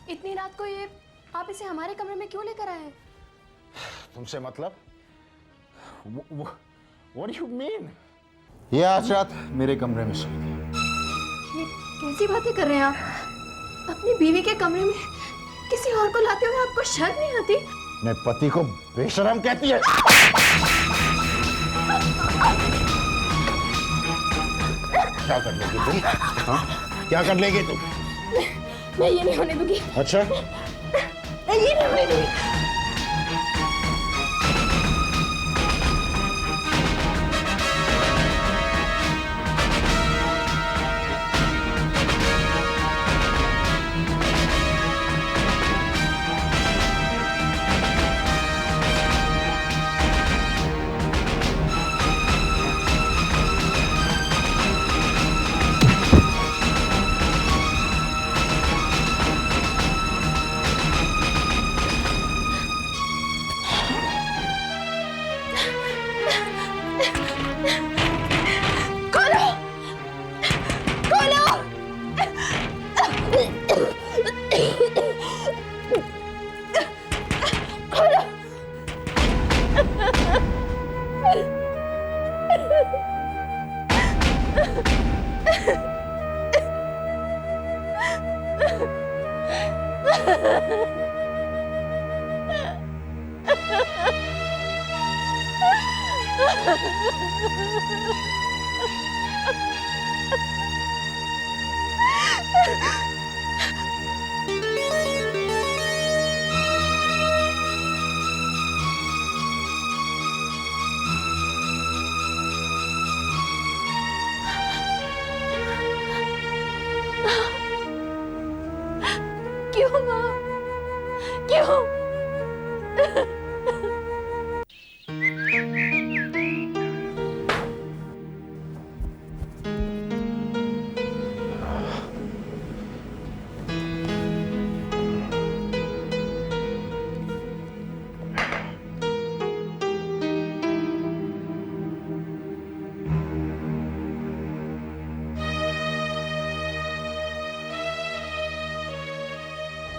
इतनी रात को ये आप इसे हमारे कमरे में क्यों लेकर आए हैं? तुमसे मतलब? What do you mean? ये आज रात मेरे कमरे में सोएगी। ये कैसी बातें कर रहे हैं आप? अपनी बीवी के कमरे में किसी और को लाते हुए आपको शर्म नहीं आती? मैं पति को बेशरम कहती है? क्या कर लेगी तुम? हाँ? क्या कर लेगी तुम? मैं ये नहीं होने दूंगी। अच्छा? मैं ये नहीं होने दूंगी।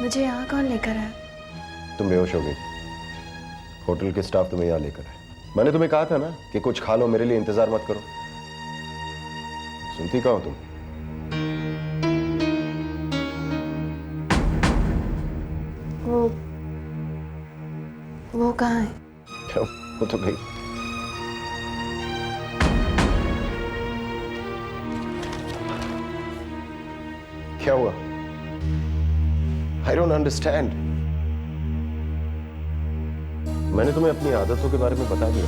मुझे यहाँ कौन लेकर आया? तुम बेहोश हो गई। होटल के स्टाफ तुम्हें यहाँ लेकर आए। मैंने तुम्हें कहा था ना कि कुछ खा लो, मेरे लिए इंतजार मत करो। सुनती कहाँ हो तुम? वो कहाँ है? क्या वो तो गई। क्या हुआ? I don't understand. मैंने तुम्हें अपनी आदतों के बारे में बता दिया।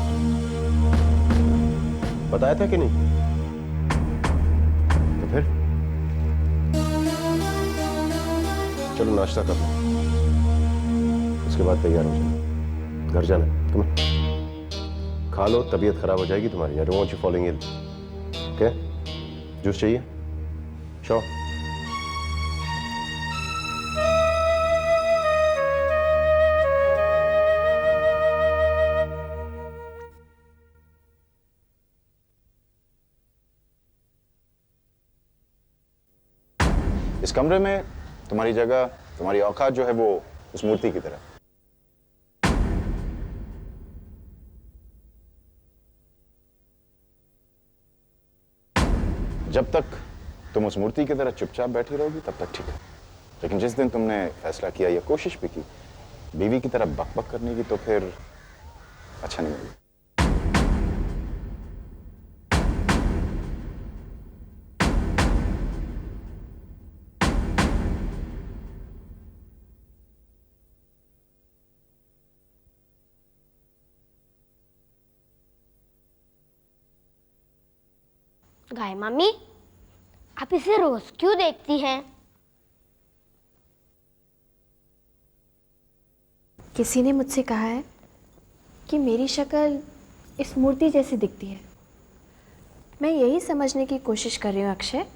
बताया था कि नहीं? तो फिर चलो नाश्ता कर लो, उसके बाद तैयार हो जाओ, घर जाना है तुम्हें। खा लो, तबीयत खराब हो जाएगी तुम्हारी। I don't want you falling ill. Okay? Juice चाहिए? Sure. इस कमरे में तुम्हारी जगह, तुम्हारी औकात जो है वो उस मूर्ति की तरह। जब तक तुम उस मूर्ति की तरह चुपचाप बैठी रहोगी तब तक ठीक है, लेकिन जिस दिन तुमने फैसला किया या कोशिश भी की बीवी की तरह बक करने की, तो फिर अच्छा नहीं लगेगा। गाय मम्मी, आप इसे रोज क्यों देखती हैं? किसी ने मुझसे कहा है कि मेरी शक्ल इस मूर्ति जैसी दिखती है। मैं यही समझने की कोशिश कर रही हूँ अक्षय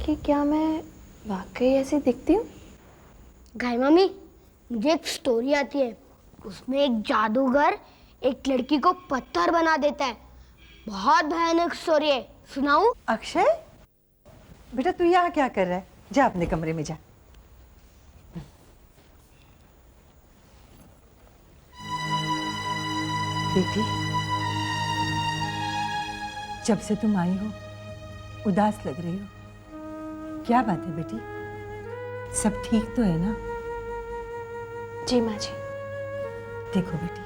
कि क्या मैं वाकई ऐसी दिखती हूँ। गाय मम्मी, मुझे एक स्टोरी आती है, उसमें एक जादूगर एक लड़की को पत्थर बना देता है। बहुत भयानक स्टोरी है, सुनाऊं? अक्षय, बेटा तू यहाँ क्या कर रहा है? जा अपने कमरे में जा। बेटी, जब से तुम आई हो उदास लग रही हो, क्या बात है बेटी? सब ठीक तो है ना? जी माँ जी। देखो बेटी,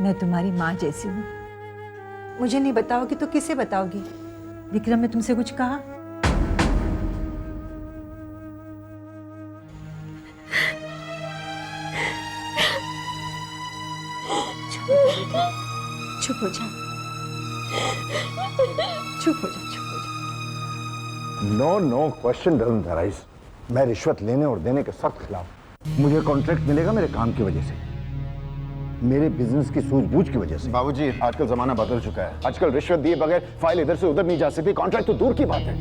मैं तुम्हारी माँ जैसी हूँ। मुझे नहीं बताओगी तो किसे बताओगी? विक्रम ने तुमसे कुछ कहा? चुप हो जा, चुप हो जा, चुप हो जा। No question doesn't arise. मैं रिश्वत लेने और देने के सख्त खिलाफ। मुझे कॉन्ट्रैक्ट मिलेगा मेरे काम की वजह से, मेरे बिजनेस की सूझबूझ की वजह से। बाबूजी, आजकल जमाना बदल चुका है। आजकल रिश्वत दिए बगैर फाइल इधर से उधर नहीं जा सकती, कॉन्ट्रैक्ट तो दूर की बात है।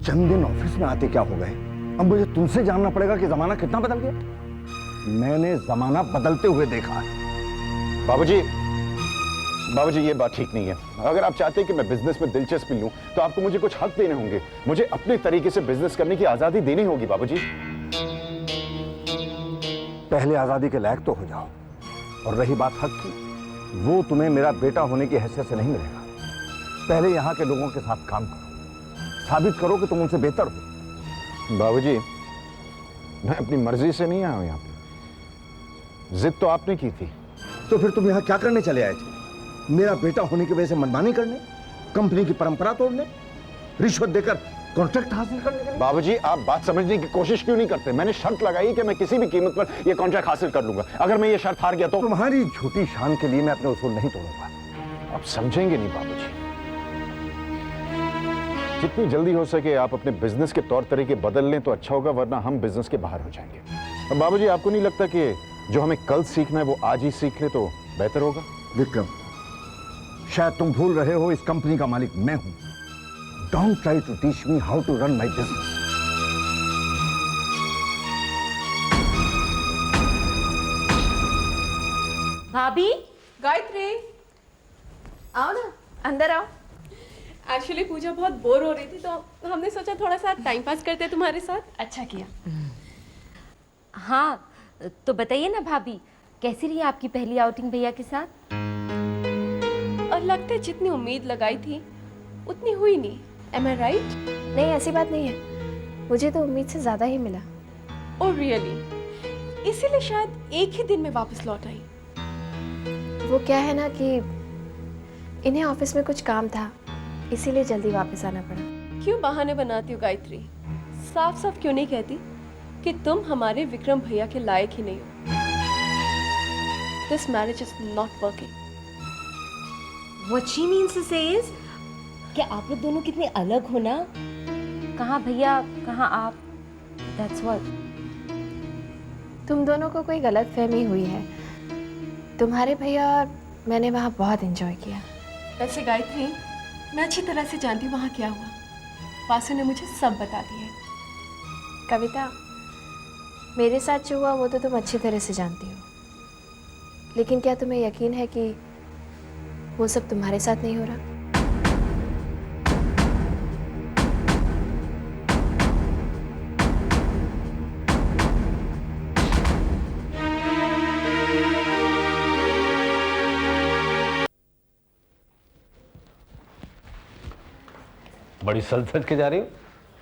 चंद दिन ऑफिस में आते क्या हो गए, अब मुझे तुमसे जानना पड़ेगा कि जमाना कितना बदल गया। मैंने जमाना बदलते हुए देखा है। बाबूजी ये बात ठीक नहीं है। अगर आप चाहते हैं कि मैं बिजनेस में दिलचस्पी लूं तो आपको मुझे कुछ हक देने होंगे। मुझे अपने तरीके से बिजनेस करने की आजादी देनी होगी बाबूजी। पहले आजादी के लायक तो हो जाओ, और रही बात हक की, वो तुम्हें मेरा बेटा होने की हैसियत से नहीं मिलेगा। पहले यहाँ के लोगों के साथ काम करो, साबित करो कि तुम उनसे बेहतर हो। बाबूजी, मैं अपनी मर्जी से नहीं आया हूं यहाँ पे, जिद तो आपने की थी। तो फिर तुम यहाँ क्या करने चले आए थे? मेरा बेटा होने की वजह से मनमानी करने, कंपनी की परंपरा तोड़ने, रिश्वत देकर कॉन्ट्रैक्ट हासिल करने के लिए? बाबूजी, आप बात समझने की कोशिश क्यों नहीं करते? मैंने शर्त लगाई कि मैं किसी भी कीमत पर यह कॉन्ट्रैक्ट हासिल कर लूंगा। अगर मैं ये शर्त हार गया तो तुम्हारी झूठी शान के लिए मैं अपने उसूल नहीं तोड़ूंगा। आप समझेंगे नहीं बाबूजी। जितनी जल्दी हो सके आप अपने बिजनेस के तौर तरीके बदल लें तो अच्छा होगा, वरना हम बिजनेस के बाहर हो जाएंगे। और बाबूजी, आपको नहीं लगता कि जो हमें कल सीखना है वो आज ही सीख ले तो बेहतर होगा? विक्रम, शायद तुम भूल रहे हो, इस कंपनी का मालिक मैं हूं। Don't try to teach me how to run my business. भाभी, गायत्री, आओ ना, अंदर आओ। एक्चुअली पूजा बहुत बोर हो रही थी तो हमने सोचा थोड़ा सा टाइम पास करते तुम्हारे साथ। अच्छा किया। हाँ, तो बताइए ना भाभी, कैसी रही आपकी पहली आउटिंग भैया के साथ? और लगता है जितनी उम्मीद लगाई थी उतनी हुई नहीं। Am I right? नहीं, ऐसी बात नहीं है, मुझे तो उम्मीद से ज़्यादा ही मिला। Oh really? इसीलिए शायद एक ही दिन में वापस लौट आई। वो क्या है ना कि इन्हें ऑफिस में कुछ काम था, इसीलिए जल्दी वापस आना पड़ा। क्यों बहाने बनाती हो गायत्री? साफ साफ क्यों नहीं कहती कि तुम हमारे विक्रम भैया के लायक ही नहीं हो? This marriage is not working. What she means to say is कि आप लोग दोनों कितने अलग हो ना, कहाँ भैया कहाँ आप, that's what। तुम दोनों को कोई गलत फहमी हुई है। तुम्हारे भैया और मैंने वहाँ बहुत एंजॉय किया। वैसे गायत्री, मैं अच्छी तरह से जानती हूँ वहाँ क्या हुआ। वासु ने मुझे सब बता दिया है। कविता, मेरे साथ जो हुआ वो तो तुम अच्छी तरह से जानती हो, लेकिन क्या तुम्हें यकीन है कि वो सब तुम्हारे साथ नहीं हो रहा? बड़ी सज सज के जा रही हो,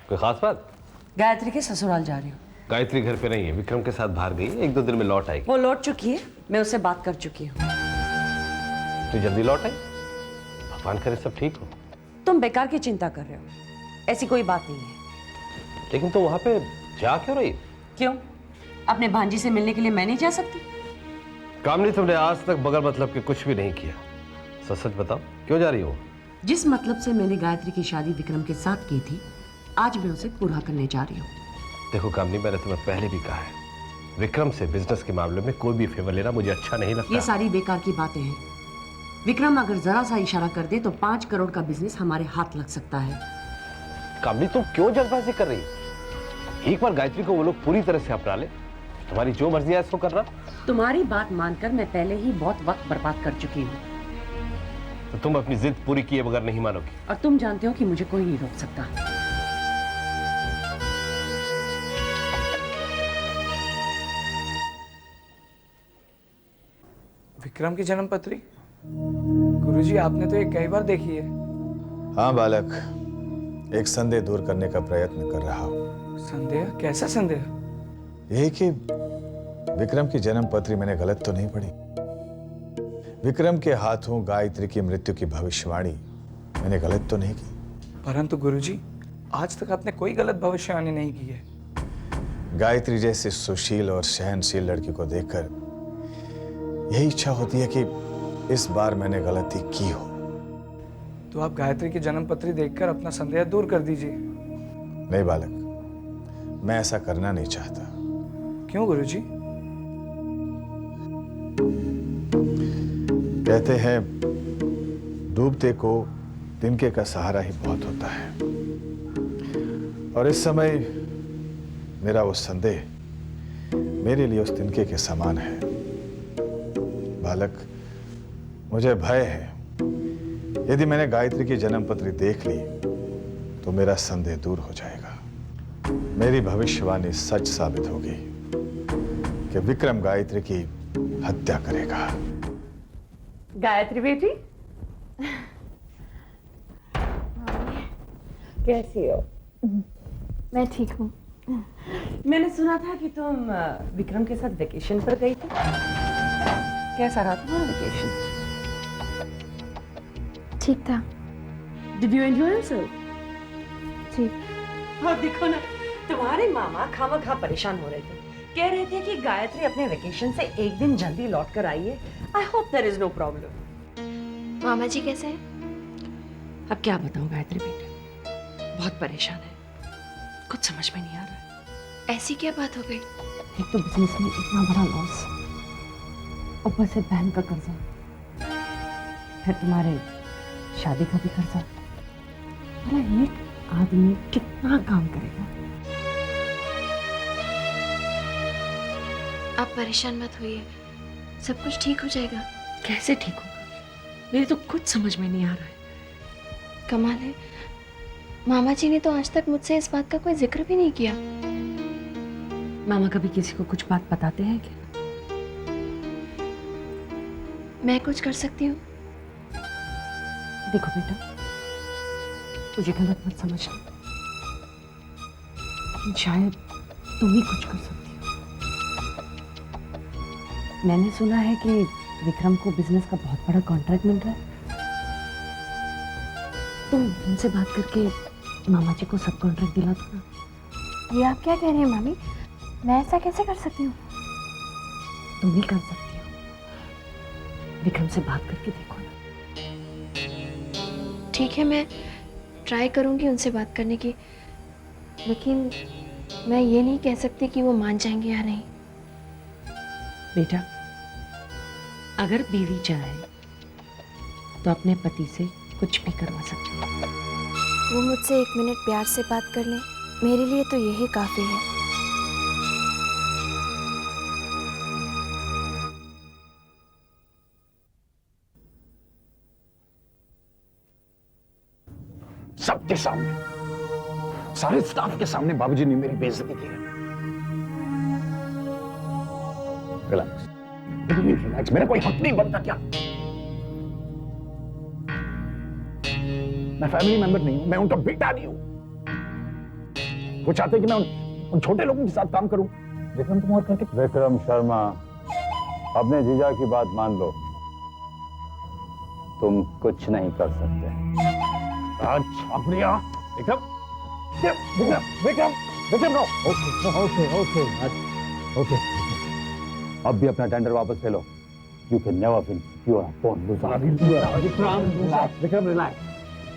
कोई खास बात? गायत्री के ससुराल जा रही हूँ। गायत्री घर पे नहीं है, विक्रम के साथ बाहर गई है, 1-2 दिन में लौट आएगी। वो लौट चुकी है, मैं उससे बात कर चुकी हूँ। तू जल्दी लौट आई, भगवान करे सब ठीक हो। तुम बेकार की चिंता कर रहे हो, ऐसी कोई बात नहीं है। लेकिन तुम वहां पे जा क्यों रही? क्यों? अपने भांजी से मिलने के लिए मैं नहीं जा सकती? कामनी, तुमने आज तक बगैर मतलब के कुछ भी नहीं किया, सच सच बताओ, क्यों जा रही हो? जिस मतलब से मैंने गायत्री की शादी विक्रम के साथ की थी, आज मैं उसे पूरा करने जा रही हूँ। देखो कामनी, मैंने तुम्हें पहले भी कहा है, विक्रम से बिजनेस के मामले में कोई भी फेवर लेना मुझे अच्छा नहीं लगता। ये सारी बेकार की बातें हैं। विक्रम अगर जरा सा इशारा कर दे तो 5 करोड़ का बिजनेस हमारे हाथ लग सकता है। कामनी, तुम क्यों जल्दबाजी कर रही? एक बार गायत्री को वो लोग पूरी तरह से अपना ले, तुम्हारी जो मर्जी है इसको करना। तुम्हारी बात मानकर मैं पहले ही बहुत वक्त बर्बाद कर चुकी हूँ। तो तुम अपनी जिद पूरी किए बगैर नहीं मानोगी। और तुम जानते हो कि मुझे कोई नहीं रोक सकता। विक्रम की जन्म पत्री? गुरुजी, आपने तो ये कई बार देखी है। हाँ बालक, एक संदेह दूर करने का प्रयत्न कर रहा हूँ। संदेह? कैसा संदेह? यही कि विक्रम की जन्म पत्री मैंने गलत तो नहीं पढ़ी। विक्रम के हाथों गायत्री की मृत्यु की भविष्यवाणी मैंने गलत तो नहीं की। परंतु गुरुजी, आज तक आपने कोई गलत भविष्यवाणी नहीं की है। गायत्री जैसी सुशील और सहनशील लड़की को देखकर यही इच्छा होती है कि इस बार मैंने गलती की हो। तो आप गायत्री की जन्म पत्री देखकर अपना संदेह दूर कर दीजिए। नहीं बालक, मैं ऐसा करना नहीं चाहता। क्यों गुरुजी? कहते हैं डूबते को तिनके का सहारा ही बहुत होता है, और इस समय मेरा वो संदेह मेरे लिए उस तिनके के समान है। बालक, मुझे भय है यदि मैंने गायत्री की जन्म पत्री देख ली तो मेरा संदेह दूर हो जाएगा। मेरी भविष्यवाणी सच साबित होगी कि विक्रम गायत्री की हत्या करेगा। गायत्री बेटी, कैसी हो? मैं ठीक हूँ। मैंने सुना था कि तुम विक्रम के साथ वेकेशन पर गई थी। कैसा रहा तुम्हारा वेकेशन? ठीक था। Did you enjoy yourself? जी। और देखो ना, तुम्हारे मामा खामखा परेशान हो रहे थे, कह रहे थे कि गायत्री अपने वेकेशन से एक दिन जल्दी लौट कर आई है। I hope there is no problem. मामा जी कैसे हैं? अब क्या बताऊं गायत्री बेटे, बहुत परेशान है, कुछ समझ में नहीं आ रहा है। ऐसी क्या बात हो गई? एक तो बिजनेस में इतना बड़ा लॉस, ऊपर से बहन का कर्जा, फिर तुम्हारे शादी का भी कर्जा। भला एक आदमी कितना काम करेगा? आप परेशान मत होइए, सब कुछ ठीक हो जाएगा। कैसे ठीक होगा? मेरी तो कुछ समझ में नहीं आ रहा है। कमाल है, मामा जी ने तो आज तक मुझसे इस बात का कोई जिक्र भी नहीं किया। मामा कभी किसी को कुछ बात बताते हैं क्या? मैं कुछ कर सकती हूँ? देखो बेटा, मुझे गलत मत समझना, लेकिन शायद तुम ही कुछ कर सकती हो। मैंने सुना है कि विक्रम को बिजनेस का बहुत बड़ा कॉन्ट्रैक्ट मिल रहा है। तुम उनसे बात करके मामा जी को सब कॉन्ट्रैक्ट दिला दो ना। ये आप क्या कह रहे हैं मामी? मैं ऐसा कैसे कर सकती हूँ? तुम ही कर सकती हो। विक्रम से बात करके देखो ना। ठीक है, मैं ट्राई करूँगी उनसे बात करने की, लेकिन मैं ये नहीं कह सकती कि वो मान जाएंगे या नहीं। बेटा, अगर बीवी चाहे तो अपने पति से कुछ भी करवा सकती है। वो मुझसे 1 मिनट प्यार से बात कर लें, मेरे लिए तो यही काफ़ी है। सबके सामने, सारे स्टाफ के सामने बाबूजी ने मेरी बेइज्जती की है। रिलैक्स, रिलैक्स, मेरा कोई हक नहीं बनता क्या? मैं फैमिली मेंबर नहीं हूं, मैं उनका बेटा नहीं हूं। वो चाहते कि मैं उन छोटे लोगों के साथ काम करूं। विक्रम तुम और करके। विक्रम शर्मा, अपने जीजा की बात मान लो, तुम कुछ नहीं कर सकते। अच्छा Priya, Vikram, Vikram, Vikram, Vikram, no, okay, okay, okay, अब भी अपना टेंडर वापस ले लो। You can never win. You are born loser. Vikram, relax.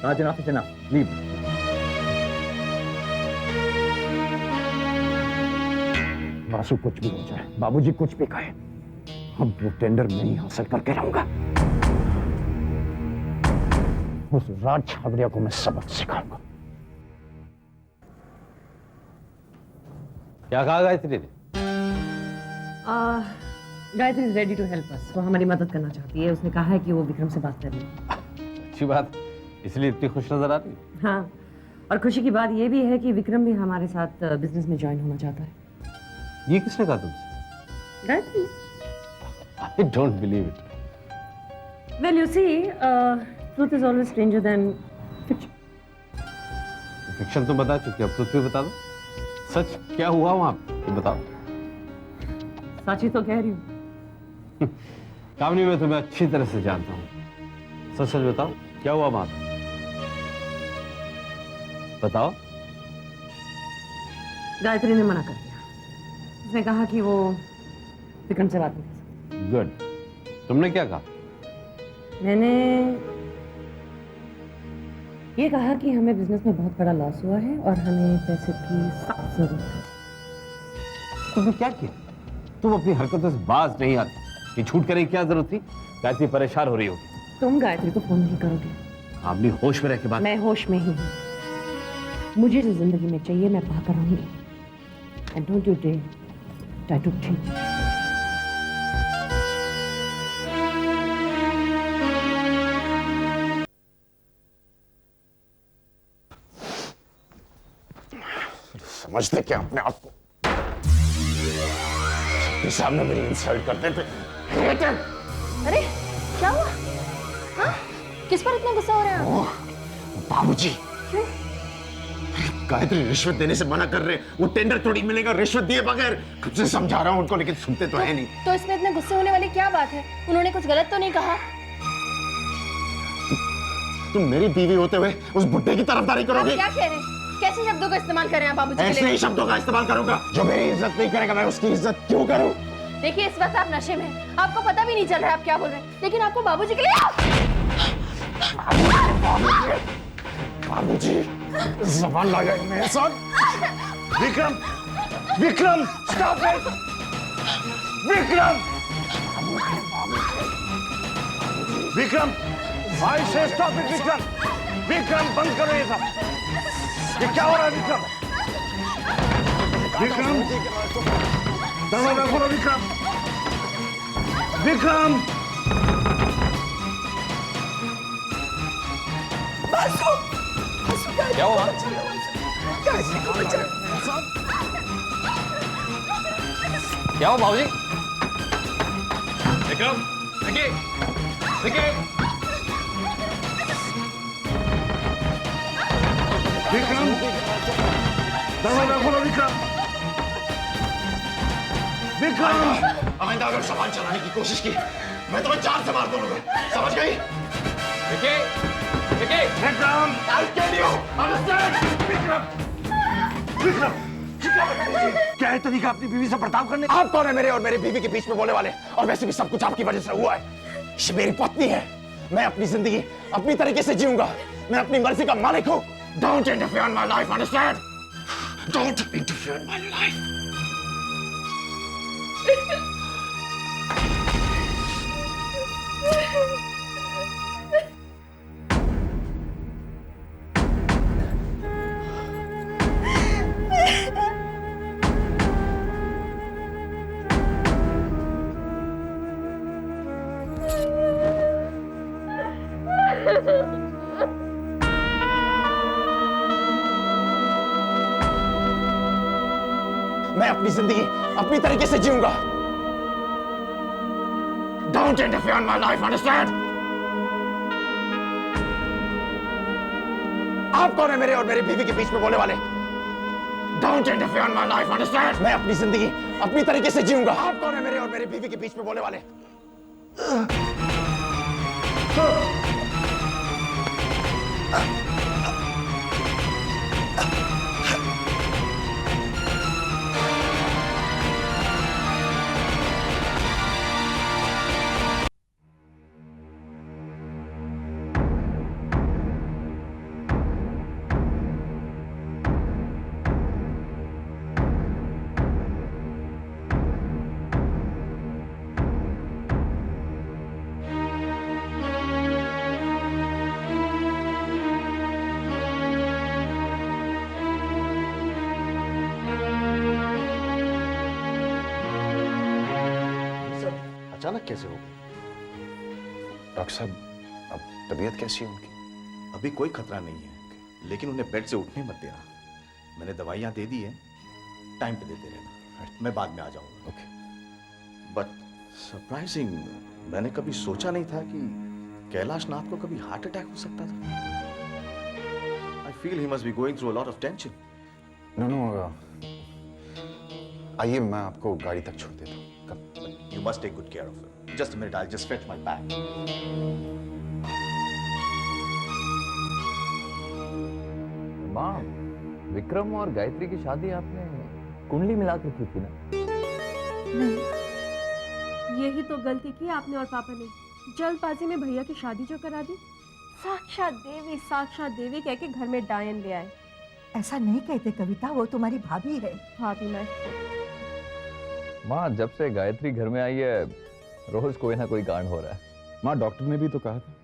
That's enough, it's enough. Leave. Vasu कुछ भी हो जाए, बाबूजी कुछ भी कहे, अब वो टेंडर मैं ही हासिल करके रहूंगा। उस राज छाबड़िया को मैं सबक सिखाऊंगा। क्या कहा गायत्री ने? Gayatri is ready to help us. वो हमारी मदद करना चाहती है। उसने कहा है कि वो विक्रम से बात करनी है। अच्छी बात, इसलिए इतनी खुश नजर आ रही है। हाँ, और खुशी की बात ये भी है कि विक्रम भी हमारे साथ बिजनेस में ज्वाइन होना चाहता है। ये किसने कहा तुमसे? Gayatri. I don't believe it. Well, you see, truth is always stranger than fiction. Fiction तो बता चुकी, अब ट्रुथ भी बता दो। सच क्या हुआ वहां पे, ये बताओ। सच ही तो कह रही हूँ। कामनी, मैं तुम्हें अच्छी तरह से जानता हूँ। सच सच बताओ, क्या हुआ वहां पे? बताओ। गायत्री ने मना कर दिया। उसने कहा कि वो विक्रम से बात नहीं कर सकती। गुड। तुमने क्या कहा? मैंने ये कहा कि हमें बिजनेस में बहुत बड़ा लॉस हुआ है और हमें पैसे की सख्त जरूरत है। तुमने क्या किया? तुम अपनी हरकतों से बाज नहीं आती। ये छूट करने की क्या जरूरत थी? गायत्री परेशान हो रही होगी। तुम गायत्री को फोन नहीं करोगे। अपनी होश में रह के बात। मैं होश में ही हूँ। मुझे जो जिंदगी में चाहिए मैं पाकर रहूंगी। And don't you dare try to change. समझते क्या अपने आप को? सबके सामने मेरी इंसल्ट करते थे। अरे क्या हुआ? हाँ? किस पर इतना गुस्सा हो रहा है? बाबूजी, गायत्री रिश्वत देने से मना कर रहे। वो टेंडर थोड़ी मिलेगा रिश्वत दिए बगैर। कब से समझा रहा हूँ उनको, लेकिन सुनते तो है नहीं। तो इसमें इतने गुस्से होने वाली क्या बात है? उन्होंने कुछ गलत तो नहीं कहा? तुम मेरी बीवी होते हुए उस बुड्ढे की तरफदारी करोगे? आप क्या कह रहे हैं? कैसे शब्दों का इस्तेमाल कर रहे हैं बाबूजी के लिए? ऐसे ही शब्दों का इस्तेमाल करूंगा। जो मेरी इज्जत नहीं करेगा मैं उसकी इज्जत क्यों करूं? देखिए, इस वक्त आप नशे में हैं। आपको पता भी नहीं चल रहा है आप क्या बोल रहे हैं, लेकिन आपको बाबूजी के लिए बाबूजी ज़बान लगाए मेरे साथ। Vikram, Vikram, stop it! Vikram, Vikram, I say stop it. Vikram, Vikram, बंद करो ये सब। ये क्या हो रहा है विक्रम? विक्रम, दरवाजा खोलो विक्रम। विक्रम, क्या हुआ? क्या हो बाबूजी? विक्रम, विकी, विकी। विक्रम, दरवाजा खोलो विक्रम। विक्रम, आइंदा अगर सामान चलाने की कोशिश की मैं तुम्हें जान से मार दूंगा, समझ गई? Vicky, Vicky. Vikram, I'll kill you, understand? Vikram, क्या है तरीका अपनी बीवी से बर्ताव करने? आप कौन है मेरे और मेरी बीवी के बीच में बोलने वाले? और वैसे भी सब कुछ आपकी वजह से हुआ है। ये मेरी पत्नी है, मैं अपनी जिंदगी अपनी तरीके से जीऊंगा, मैं अपनी मर्जी का मालिक हूँ। Don't interfere in my life, understand? Don't interfere in my life. मैं अपनी जिंदगी अपनी तरीके से जीऊंगा। Don't interfere in my life, understand? आप कौन है मेरे और मेरी बीवी के बीच में बोलने वाले? Don't interfere in my life, understand? मैं अपनी जिंदगी अपनी तरीके से जीऊंगा। आप कौन है मेरे और मेरी बीवी के बीच में बोलने वाले? अचानक कैसे हो गई? डॉक्टर साहब, अब तबीयत कैसी है उनकी? अभी कोई खतरा नहीं है, लेकिन उन्हें बेड से उठने मत देना। मैंने दवाइयां दे दी हैं, टाइम पे देते रहना। मैं बाद में आ जाऊंगा। ओके। बट सरप्राइजिंग, मैंने कभी सोचा नहीं था कि कैलाश नाथ को कभी हार्ट अटैक हो सकता था। I feel he must be going through a lot of tension. No, आइए मैं आपको गाड़ी तक छोड़ देता हूँ। You must take good care of her. Just a minute, I'll just fetch my bag. माँ, विक्रम और गायत्री की शादी आपने कुंडली मिलाकर की थी ना? नहीं, यही तो गलती की आपने और पापा ने। जल्दबाजी में भैया की शादी जो करा दी। साक्षात देवी कह के घर में डायन ले आए। ऐसा नहीं कहते कविता, वो तुम्हारी भाभी है। भाभी मैं माँ, जब से गायत्री घर में आई है रोज कोई ना कोई कांड हो रहा है। माँ, डॉक्टर ने भी तो कहा था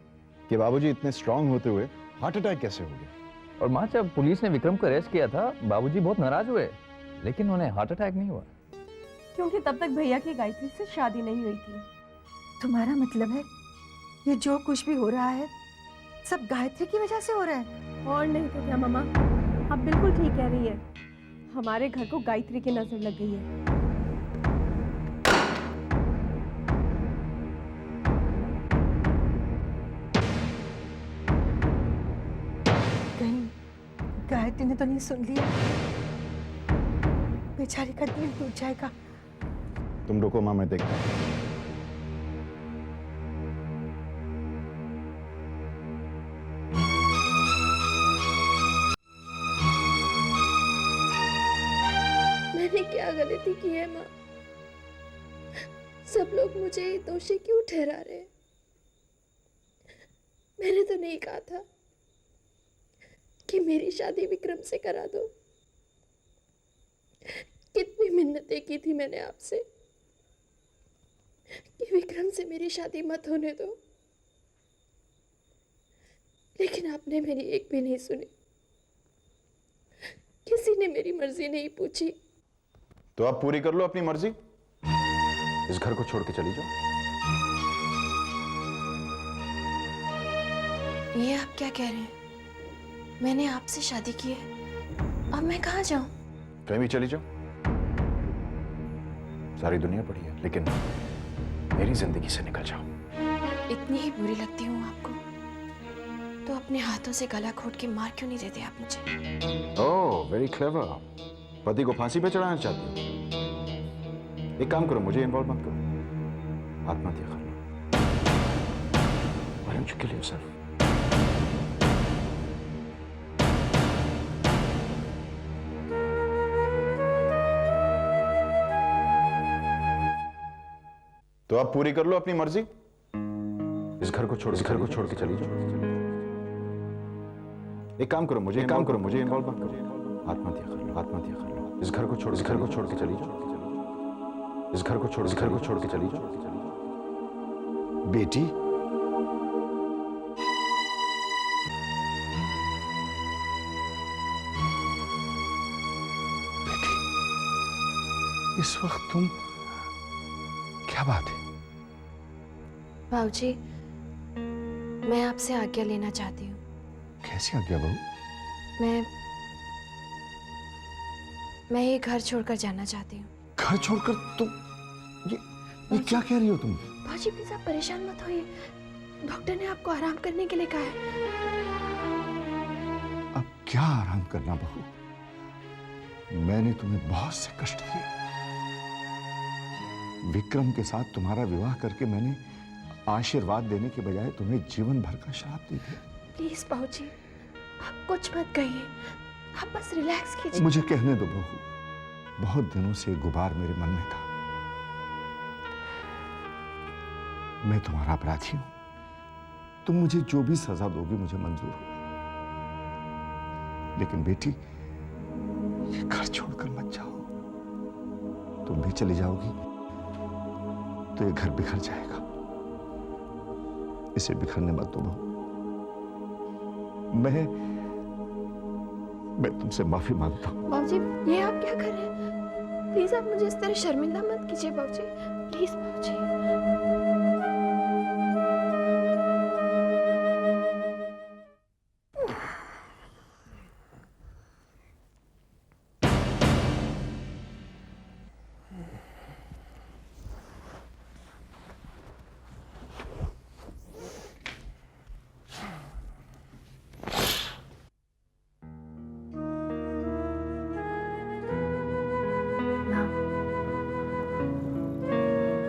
कि बाबूजी इतने स्ट्रांग होते हुए हार्ट अटैक कैसे हो गया। और माँ, जब पुलिस ने विक्रम को अरेस्ट किया था बाबूजी बहुत नाराज हुए, लेकिन उन्हें हार्ट अटैक नहीं हुआ। क्योंकि तब तक भैया की गायत्री से शादी नहीं हुई थी। तुम्हारा मतलब है ये जो कुछ भी हो रहा है सब गायत्री की वजह से हो रहा है? और नहीं तो क्या मामा, आप बिल्कुल ठीक कह रही है। हमारे घर को गायत्री की नजर लग गई है। गायत्री ने तो नहीं सुन लिया? बेचारी का दिल टूट जाएगा। तुम रुको माँ, मैं देखता हूँ। मैंने क्या गलती की है माँ? सब लोग मुझे दोषी क्यों ठहरा रहे हैं? मैंने तो नहीं कहा था कि मेरी शादी विक्रम से करा दो। कितनी मिन्नतें की थी मैंने आपसे कि विक्रम से मेरी शादी मत होने दो, लेकिन आपने मेरी एक भी नहीं सुनी। किसी ने मेरी मर्जी नहीं पूछी। तो आप पूरी कर लो अपनी मर्जी, इस घर को छोड़ के चली जाओ। ये आप क्या कह रहे हैं? मैंने आपसे शादी की है, अब मैं कहाँ जाऊं? कहीं भी चली जाओ, सारी दुनिया पड़ी है, लेकिन मेरी जिंदगी से निकल जाओ। इतनी ही बुरी लगती हूँ आपको तो अपने हाथों से गला घोट के मार क्यों नहीं देते आप मुझे? ओह, वेरी क्लेवर। पति को फांसी पे चढ़ाना चाहती हो? एक काम करो, मुझे इन्वॉल्व मत करो, आत्महत्या कर लो। Why don't you kill yourself? तो आप पूरी कर लो अपनी मर्जी, इस घर को छोड़ के चली जाओ। एक काम करो, मुझे इन्वॉल्व मत करो, आत्महत्या कर लो। इस घर को छोड़ के चली जाओ। इस घर को छोड़ के चली जाओ। बेटी, इस वक्त तुम, क्या बात है? बाबूजी, मैं आपसे आज्ञा लेना चाहती हूँ। कैसी आज्ञा बहू? मैं ये घर छोड़कर जाना चाहती हूँ। घर छोड़कर तुम ये क्या कह रही हो तुम? बाबूजी प्लीज आप परेशान मत होइए, डॉक्टर ने आपको आराम करने के लिए कहा है। अब क्या आराम करना बहू? मैंने तुम्हें बहुत से कष्ट दिए। विक्रम के साथ तुम्हारा विवाह करके मैंने आशीर्वाद देने के बजाय तुम्हें जीवन भर का श्राप दे दिया। प्लीज बाबूजी आप कुछ मत कहिए, आप बस रिलैक्स कीजिए। मुझे कहने दो बहू, बहुत दिनों से गुबार मेरे मन में था। मैं तुम्हारा अपराधी हूं, तुम मुझे जो भी सजा दोगी मुझे मंजूर हो, लेकिन बेटी ये घर छोड़कर मत जाओ। तुम भी चली जाओगी तो ये घर बिखर जाएगा। इसे बिखरने मत दो बहू। मैं तुमसे माफी मांगता हूं। बाबूजी ये आप क्या कर रहे हैं? प्लीज आप मुझे इस तरह शर्मिंदा मत कीजिए बाबूजी, प्लीज बाबूजी।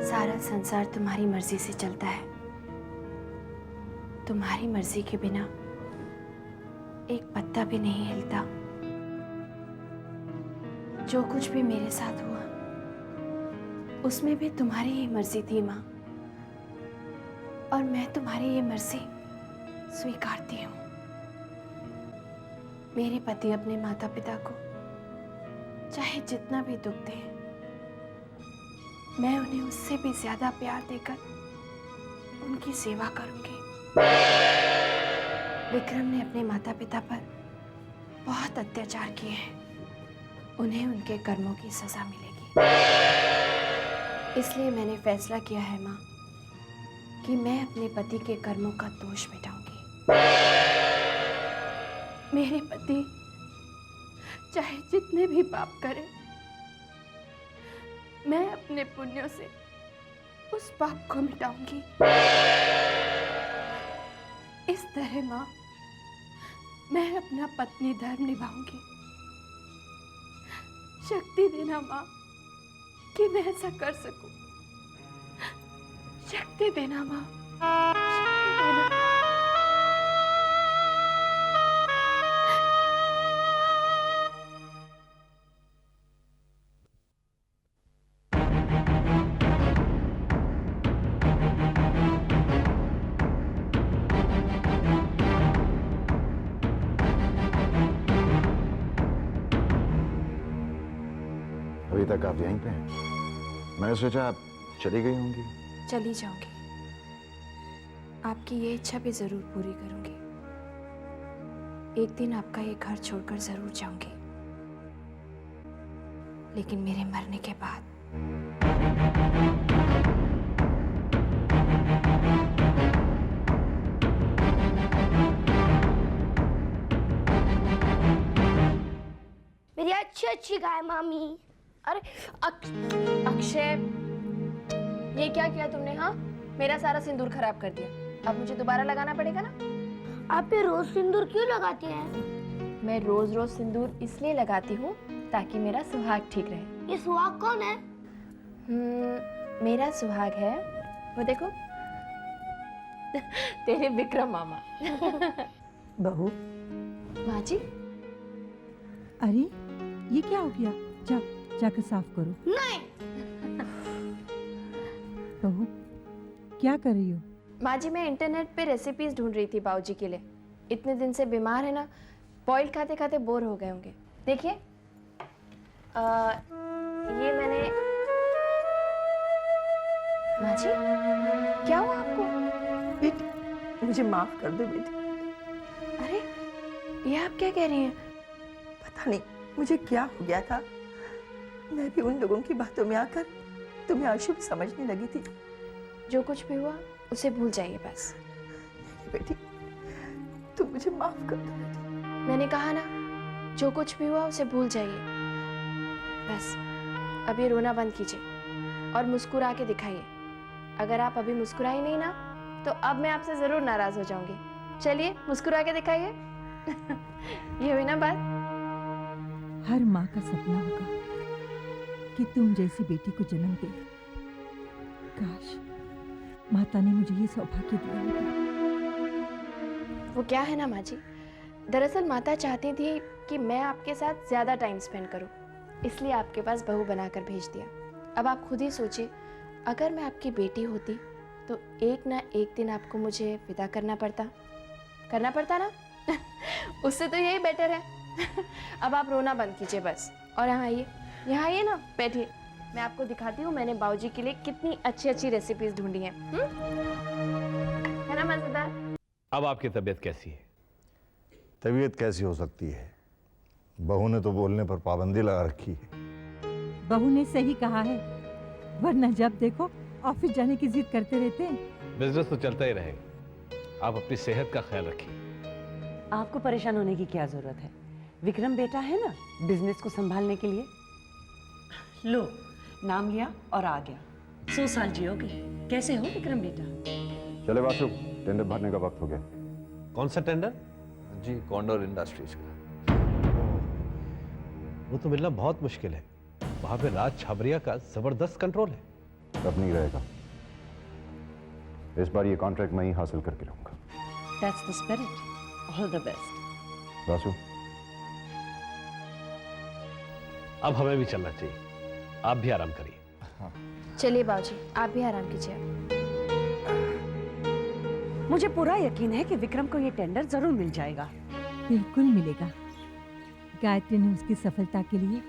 सारा संसार तुम्हारी मर्जी से चलता है। तुम्हारी मर्जी के बिना एक पत्ता भी नहीं हिलता। जो कुछ भी मेरे साथ हुआ उसमें भी तुम्हारी ही मर्जी थी माँ, और मैं तुम्हारी ये मर्जी स्वीकारती हूँ। मेरे पति अपने माता पिता को चाहे जितना भी दुख दें, मैं उन्हें उससे भी ज्यादा प्यार देकर उनकी सेवा करूंगी। विक्रम ने अपने माता पिता पर बहुत अत्याचार किए हैं, उन्हें उनके कर्मों की सजा मिलेगी। इसलिए मैंने फैसला किया है माँ कि मैं अपने पति के कर्मों का दोष मिटाऊंगी। मेरे पति चाहे जितने भी पाप करें, मैं अपने पुण्यों से उस पाप को मिटाऊंगी। इस तरह माँ मैं अपना पत्नी धर्म निभाऊंगी। शक्ति देना माँ कि मैं ऐसा कर सकूं। शक्ति देना माँ, शक्ति देना। अभी तक आप यहीं पे हैं? मैंने सोचा आप चली गई होंगी। चली जाऊंगी, आपकी ये इच्छा भी जरूर पूरी करूंगी। एक दिन आपका ये घर छोड़कर जरूर जाऊंगी, लेकिन मेरे मरने के बाद। मेरी अच्छी अच्छी गाय मामी। अरे अक्षय, ये क्या किया तुमने? हाँ, मेरा सारा सिंदूर खराब कर दिया। अब मुझे दोबारा लगाना पड़ेगा ना? आप ये रोज सिंदूर क्यों लगाती हैं? मैं रोज रोज सिंदूर इसलिए लगाती हूँ ताकि मेरा सुहाग ठीक रहे। ये सुहाग कौन है? मेरा सुहाग है, वो देखो, तेरे विक्रम मामा। बहू। माँ जी। अरे ये क्या हो गया? जाकर साफ करो। नहीं। बहू क्या कर रही हो? माँ जी, मैं इंटरनेट पे रेसिपीज ढूंढ रही थी बाबूजी के लिए। इतने दिन से बीमार है ना, बॉइल खाते खाते बोर हो गए होंगे। देखिए, ये मैंने। माँ जी, क्या हुआ आपको? बेटी, मुझे माफ कर दो बेटी। अरे, ये आप क्या कह रही हैं? पता नहीं मुझे क्या हो गया था। मैं भी उन लोगों की बातों में आकर तुम्हें अशुभ समझने लगी थी। जो कुछ भी हुआ उसे भूल जाइए बस। बेटी, तुम मुझे माफ कर दो बेटी। मैंने कहा ना, जो कुछ भी हुआ उसे भूल जाइए बस। अब ये रोना बंद कीजिए और मुस्कुरा के दिखाइए। अगर आप अभी मुस्कुराई नहीं ना, तो अब मैं आपसे जरूर नाराज हो जाऊंगी। चलिए, मुस्कुरा के दिखाइए। ये हुई ना बात? हर माँ का सपना होगा कि तुम जैसी बेटी को जन्म दे। काश माता ने मुझे ये सौभाग्य दिया होता। वो क्या है ना माँ जी, दरअसल माता चाहती थी कि मैं आपके साथ ज्यादा टाइम स्पेंड करूं, इसलिए आपके पास बहू बनाकर भेज दिया। अब आप खुद ही सोचिए, अगर मैं आपकी बेटी होती तो एक ना एक दिन आपको मुझे विदा करना पड़ता ना। उससे तो यही बेटर है। अब आप रोना बंद कीजिए बस और यहाँ आइए ना, बैठिए। मैं आपको दिखाती हूँ मैंने बाबूजी के लिए कितनी अच्छी अच्छी रेसिपीज ढूंढी हैं। है ना मजेदार? अब आपकी तबीयत कैसी है? तबीयत कैसी हो सकती है? बहू ने तो बोलने पर पाबंदी लगा रखी है। बहू ने सही कहा है, वरना जब देखो ऑफिस जाने की जिद करते रहते हैं। बिजनेस तो चलता ही रहेगा। आप अपनी सेहत का ख्याल रखिए। आपको परेशान होने की क्या जरूरत है? विक्रम बेटा है ना बिजनेस को संभालने के लिए। लो, नाम लिया और आ गया। 100 साल जियोगे। कैसे हो विक्रम बेटा? चले वासु, टेंडर भरने का वक्त हो गया। कौन सा टेंडर? जी, कॉन्डोर इंडस्ट्रीज का। वो तो मिलना बहुत मुश्किल है। वहां पे राज छाबरिया का जबरदस्त कंट्रोल है। अब नहीं रहेगा। इस बार ये कॉन्ट्रैक्ट मैं ही हासिल करके रहूंगा। That's the spirit. All the best. Vasu, अब हमें भी चलना चाहिए। आप भी आराम करिए। चलिए बाबूजी, आप भी आराम कीजिए। मुझे पूरा यकीन है कि विक्रम को ये टेंडर जरूर मिल जाएगा। बिल्कुल मिलेगा। गायत्री ने उसकी सफलता के लिए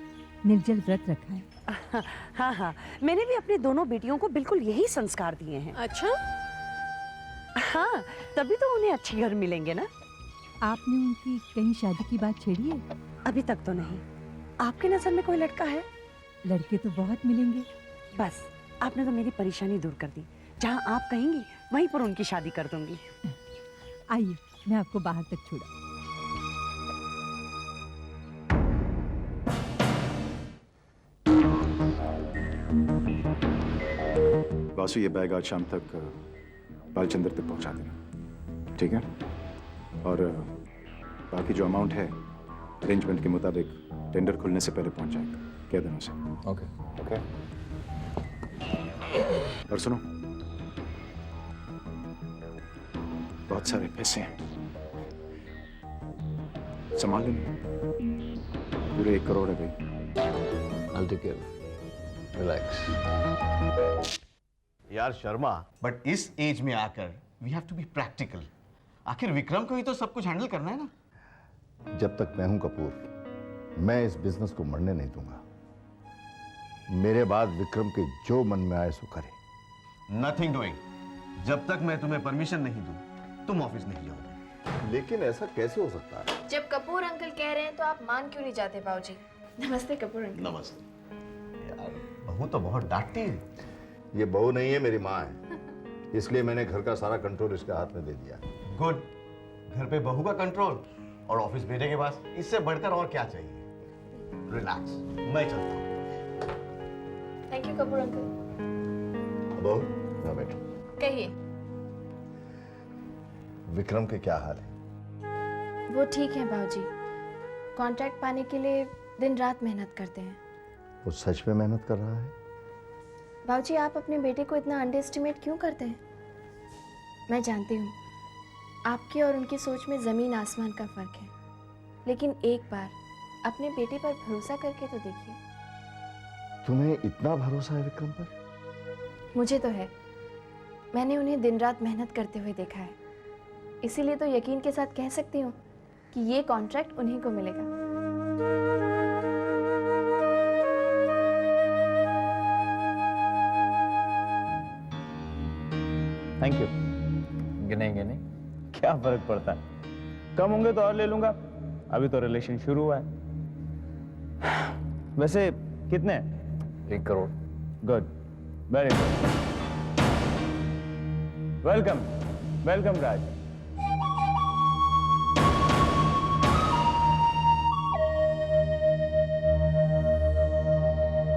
निर्जल व्रत रखा है। हाँ, मैंने भी अपनी दोनों बेटियों को बिल्कुल यही संस्कार दिए हैं। अच्छा? हाँ, तभी तो उन्हें अच्छे घर मिलेंगे ना। आपने उनकी कहीं शादी की बात छेड़ी है? अभी तक तो नहीं। आपकी नजर में कोई लड़का है? लड़के तो बहुत मिलेंगे। बस आपने तो मेरी परेशानी दूर कर दी। जहाँ आप कहेंगी वहीं पर उनकी शादी कर दूंगी। आइए, मैं आपको बाहर तक छोड़ा। वासु, ये बैग आज शाम तक बालचंद्र तक पहुंचा देना, ठीक है? और बाकी जो अमाउंट है अरेंजमेंट के मुताबिक टेंडर खुलने से पहले पहुंच जाएगा। कह देना उसे। ओके। और सुनो, बहुत सारे पैसे हैं, संभाल लेना। पूरे 1 करोड़ है भाई। I'll take care. Relax. यार शर्मा, बट इस एज में आकर we have to be practical. आखिर विक्रम को ही तो सब कुछ हैंडल करना है ना। जब तक मैं हूं कपूर, मैं इस बिजनेस को मरने नहीं दूंगा। मेरे बाद विक्रम के जो मन में आए सो करे। Nothing doing. जब तक मैं तुम्हें परमिशन नहीं दूं, तुम ऑफिस नहीं जाओगे। लेकिन ऐसा कैसे हो सकता है? जब कपूर अंकल कह रहे हैं तो आप मान क्यों नहीं जाते बाबूजी? नमस्ते कपूर अंकल। नमस्ते। यार बहू तो बहुत डांटती है। ये बहू नहीं है, मेरी माँ है, इसलिए मैंने घर का सारा कंट्रोल इसके हाथ में दे दिया। गुड। घर पे बहू का कंट्रोल और ऑफिस बेटे के पास, इससे बढ़कर और क्या चाहिए? रिलैक्स, मैं चलता हूँ। Thank you Kapoor uncle. बहू ना बैठो। कहिए। विक्रम के क्या हाल है? वो ठीक है बाबूजी। कॉन्ट्रैक्ट पाने के लिए दिन रात मेहनत करते हैं। वो सच में मेहनत कर रहा है? बाबूजी आप अपने बेटे को इतना अंडर एस्टिमेट क्यों करते हैं? मैं जानती हूँ आपकी और उनकी सोच में ज़मीन आसमान का फ़र्क है, लेकिन एक बार अपने बेटे पर भरोसा करके तो देखिए। तुम्हें इतना भरोसा है विक्रम पर? मुझे तो है। मैंने उन्हें दिन रात मेहनत करते हुए देखा है, इसीलिए तो यकीन के साथ कह सकती हूँ कि ये कॉन्ट्रैक्ट उन्हीं को मिलेगा। Thank you. गिनेंगे नहीं, क्या फर्क पड़ता है? कम होंगे तो और ले लूंगा, अभी तो रिलेशन शुरू हुआ है। वैसे कितने? 1 crore. Good, very good. Welcome welcome Raj.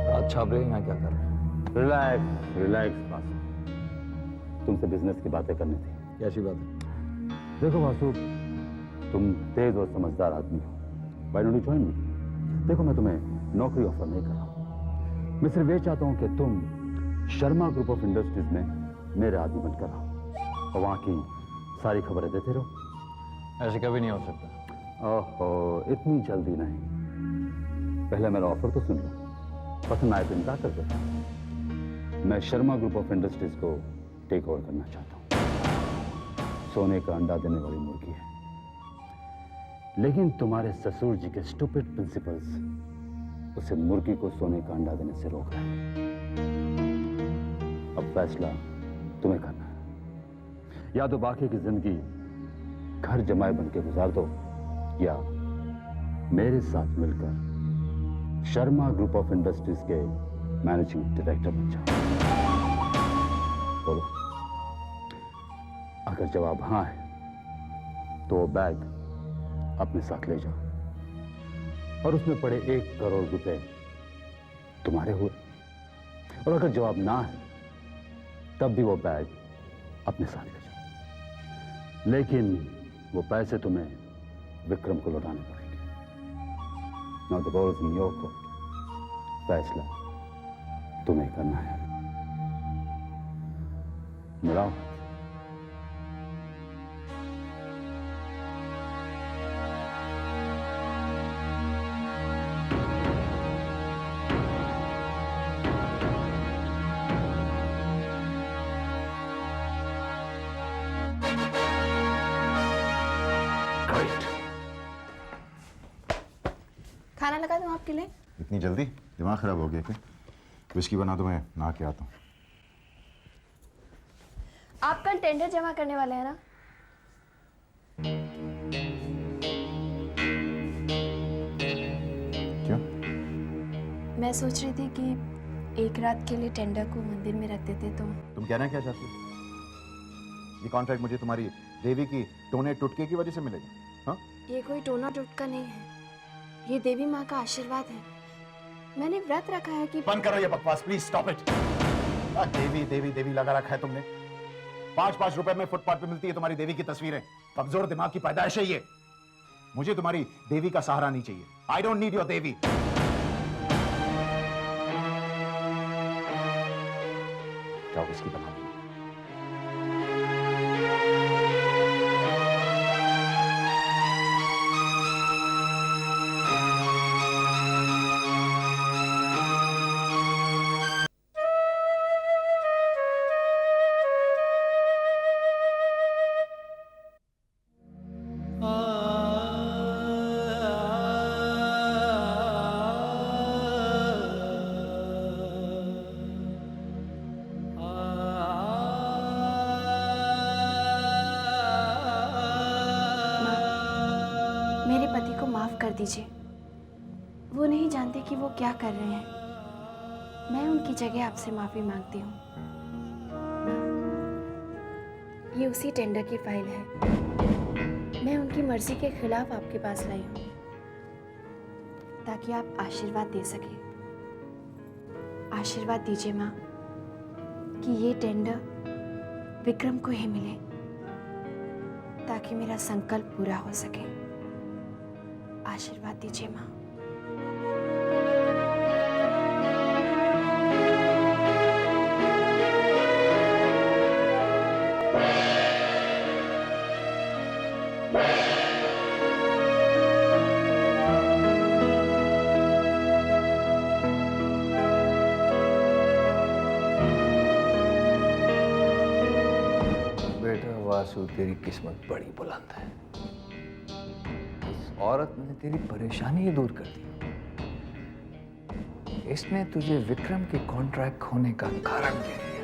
Raj Chhabra यहाँ क्या कर रहे हैं? रिलैक्स रिलैक्स बासु, तुमसे बिजनेस की बातें करनी थी। कैसी बात है? देखो बासु, तुम तेज और समझदार आदमी हो। Why don't you join me? देखो मैं तुम्हें नौकरी ऑफर नहीं कर रहा हूँ, मैं सिर्फ ये चाहता हूँ कि तुम शर्मा ग्रुप ऑफ इंडस्ट्रीज में मेरे आदमी बनकर रहो और वहाँ की सारी खबरें देते रहो। ऐसे कभी नहीं हो सकता। ओहो, इतनी जल्दी नहीं, पहले मेरा ऑफर तो सुन लो, पसंद आए तो इनकार कर दो। मैं शर्मा ग्रुप ऑफ इंडस्ट्रीज को टेक ओवर करना चाहता हूँ। सोने का अंडा देने वाली मुर्गी है, लेकिन तुम्हारे ससुर जी के स्टूपिड प्रिंसिपल्स उसे मुर्गी को सोने का अंडा देने से रोक रहे हैं। अब फैसला तुम्हें करना है, या तो बाकी की जिंदगी घर जमाए बन के गुजार दो, या मेरे साथ मिलकर शर्मा ग्रुप ऑफ इंडस्ट्रीज के मैनेजिंग डायरेक्टर बन जाओ। बोलो, अगर जवाब हाँ है तो वो बैग अपने साथ ले जाओ और उसमें पड़े 1 करोड़ रुपए तुम्हारे हुए, और अगर जवाब ना है तब भी वो बैग अपने साथ ले जाओ, लेकिन वो पैसे तुम्हें विक्रम को लौटाने पड़ेंगे। Now the ball is in your court, फैसला तुम्हें करना है। मिलाओ। खाना लगा दूं आपके लिए? इतनी जल्दी? दिमाग खराब हो गया क्या? विस्की बना दो, मैं नहा के आता हूँ। आप कल टेंडर जमा करने वाले हैं ना? क्यों? मैं सोच रही थी कि एक रात के लिए टेंडर को मंदिर में रख देते तो। तुम कहना क्या चाहती हो? ये कॉन्ट्रैक्ट मुझे तुम्हारी देवी की टोने टुटके की वजह से मिलेगा? हाँ? ये कोई टोना टुटका नहीं है, ये देवी माँ का आशीर्वाद है। मैंने व्रत रखा है कि। बंद करो ये बकवास, प्लीज स्टॉप इट। देवी देवी देवी लगा रखा है तुमने। 5-5 रुपए में फुटपाथ पे मिलती है तुम्हारी देवी की तस्वीरें। कमजोर दिमाग की पैदाइश है ये। मुझे तुम्हारी देवी का सहारा नहीं चाहिए। आई डोंट नीड योर देवी। जाओ इसकी बना। मेरे पति को माफ कर दीजिए, वो नहीं जानते कि वो क्या कर रहे हैं। मैं उनकी जगह आपसे माफी मांगती हूँ। ये उसी टेंडर की फाइल है, मैं उनकी मर्जी के खिलाफ आपके पास लाई हूँ ताकि आप आशीर्वाद दे सके। आशीर्वाद दीजिए माँ कि ये टेंडर विक्रम को ही मिले ताकि मेरा संकल्प पूरा हो सके। आशीर्वाद दीजिए माँ। बेटा वासु, तेरी किस्मत बड़ी बुलंद है। इस औरत ने तेरी परेशानी ही दूर कर दी। इसने तुझे विक्रम के कॉन्ट्रैक्ट खोने का कारण दे दिया।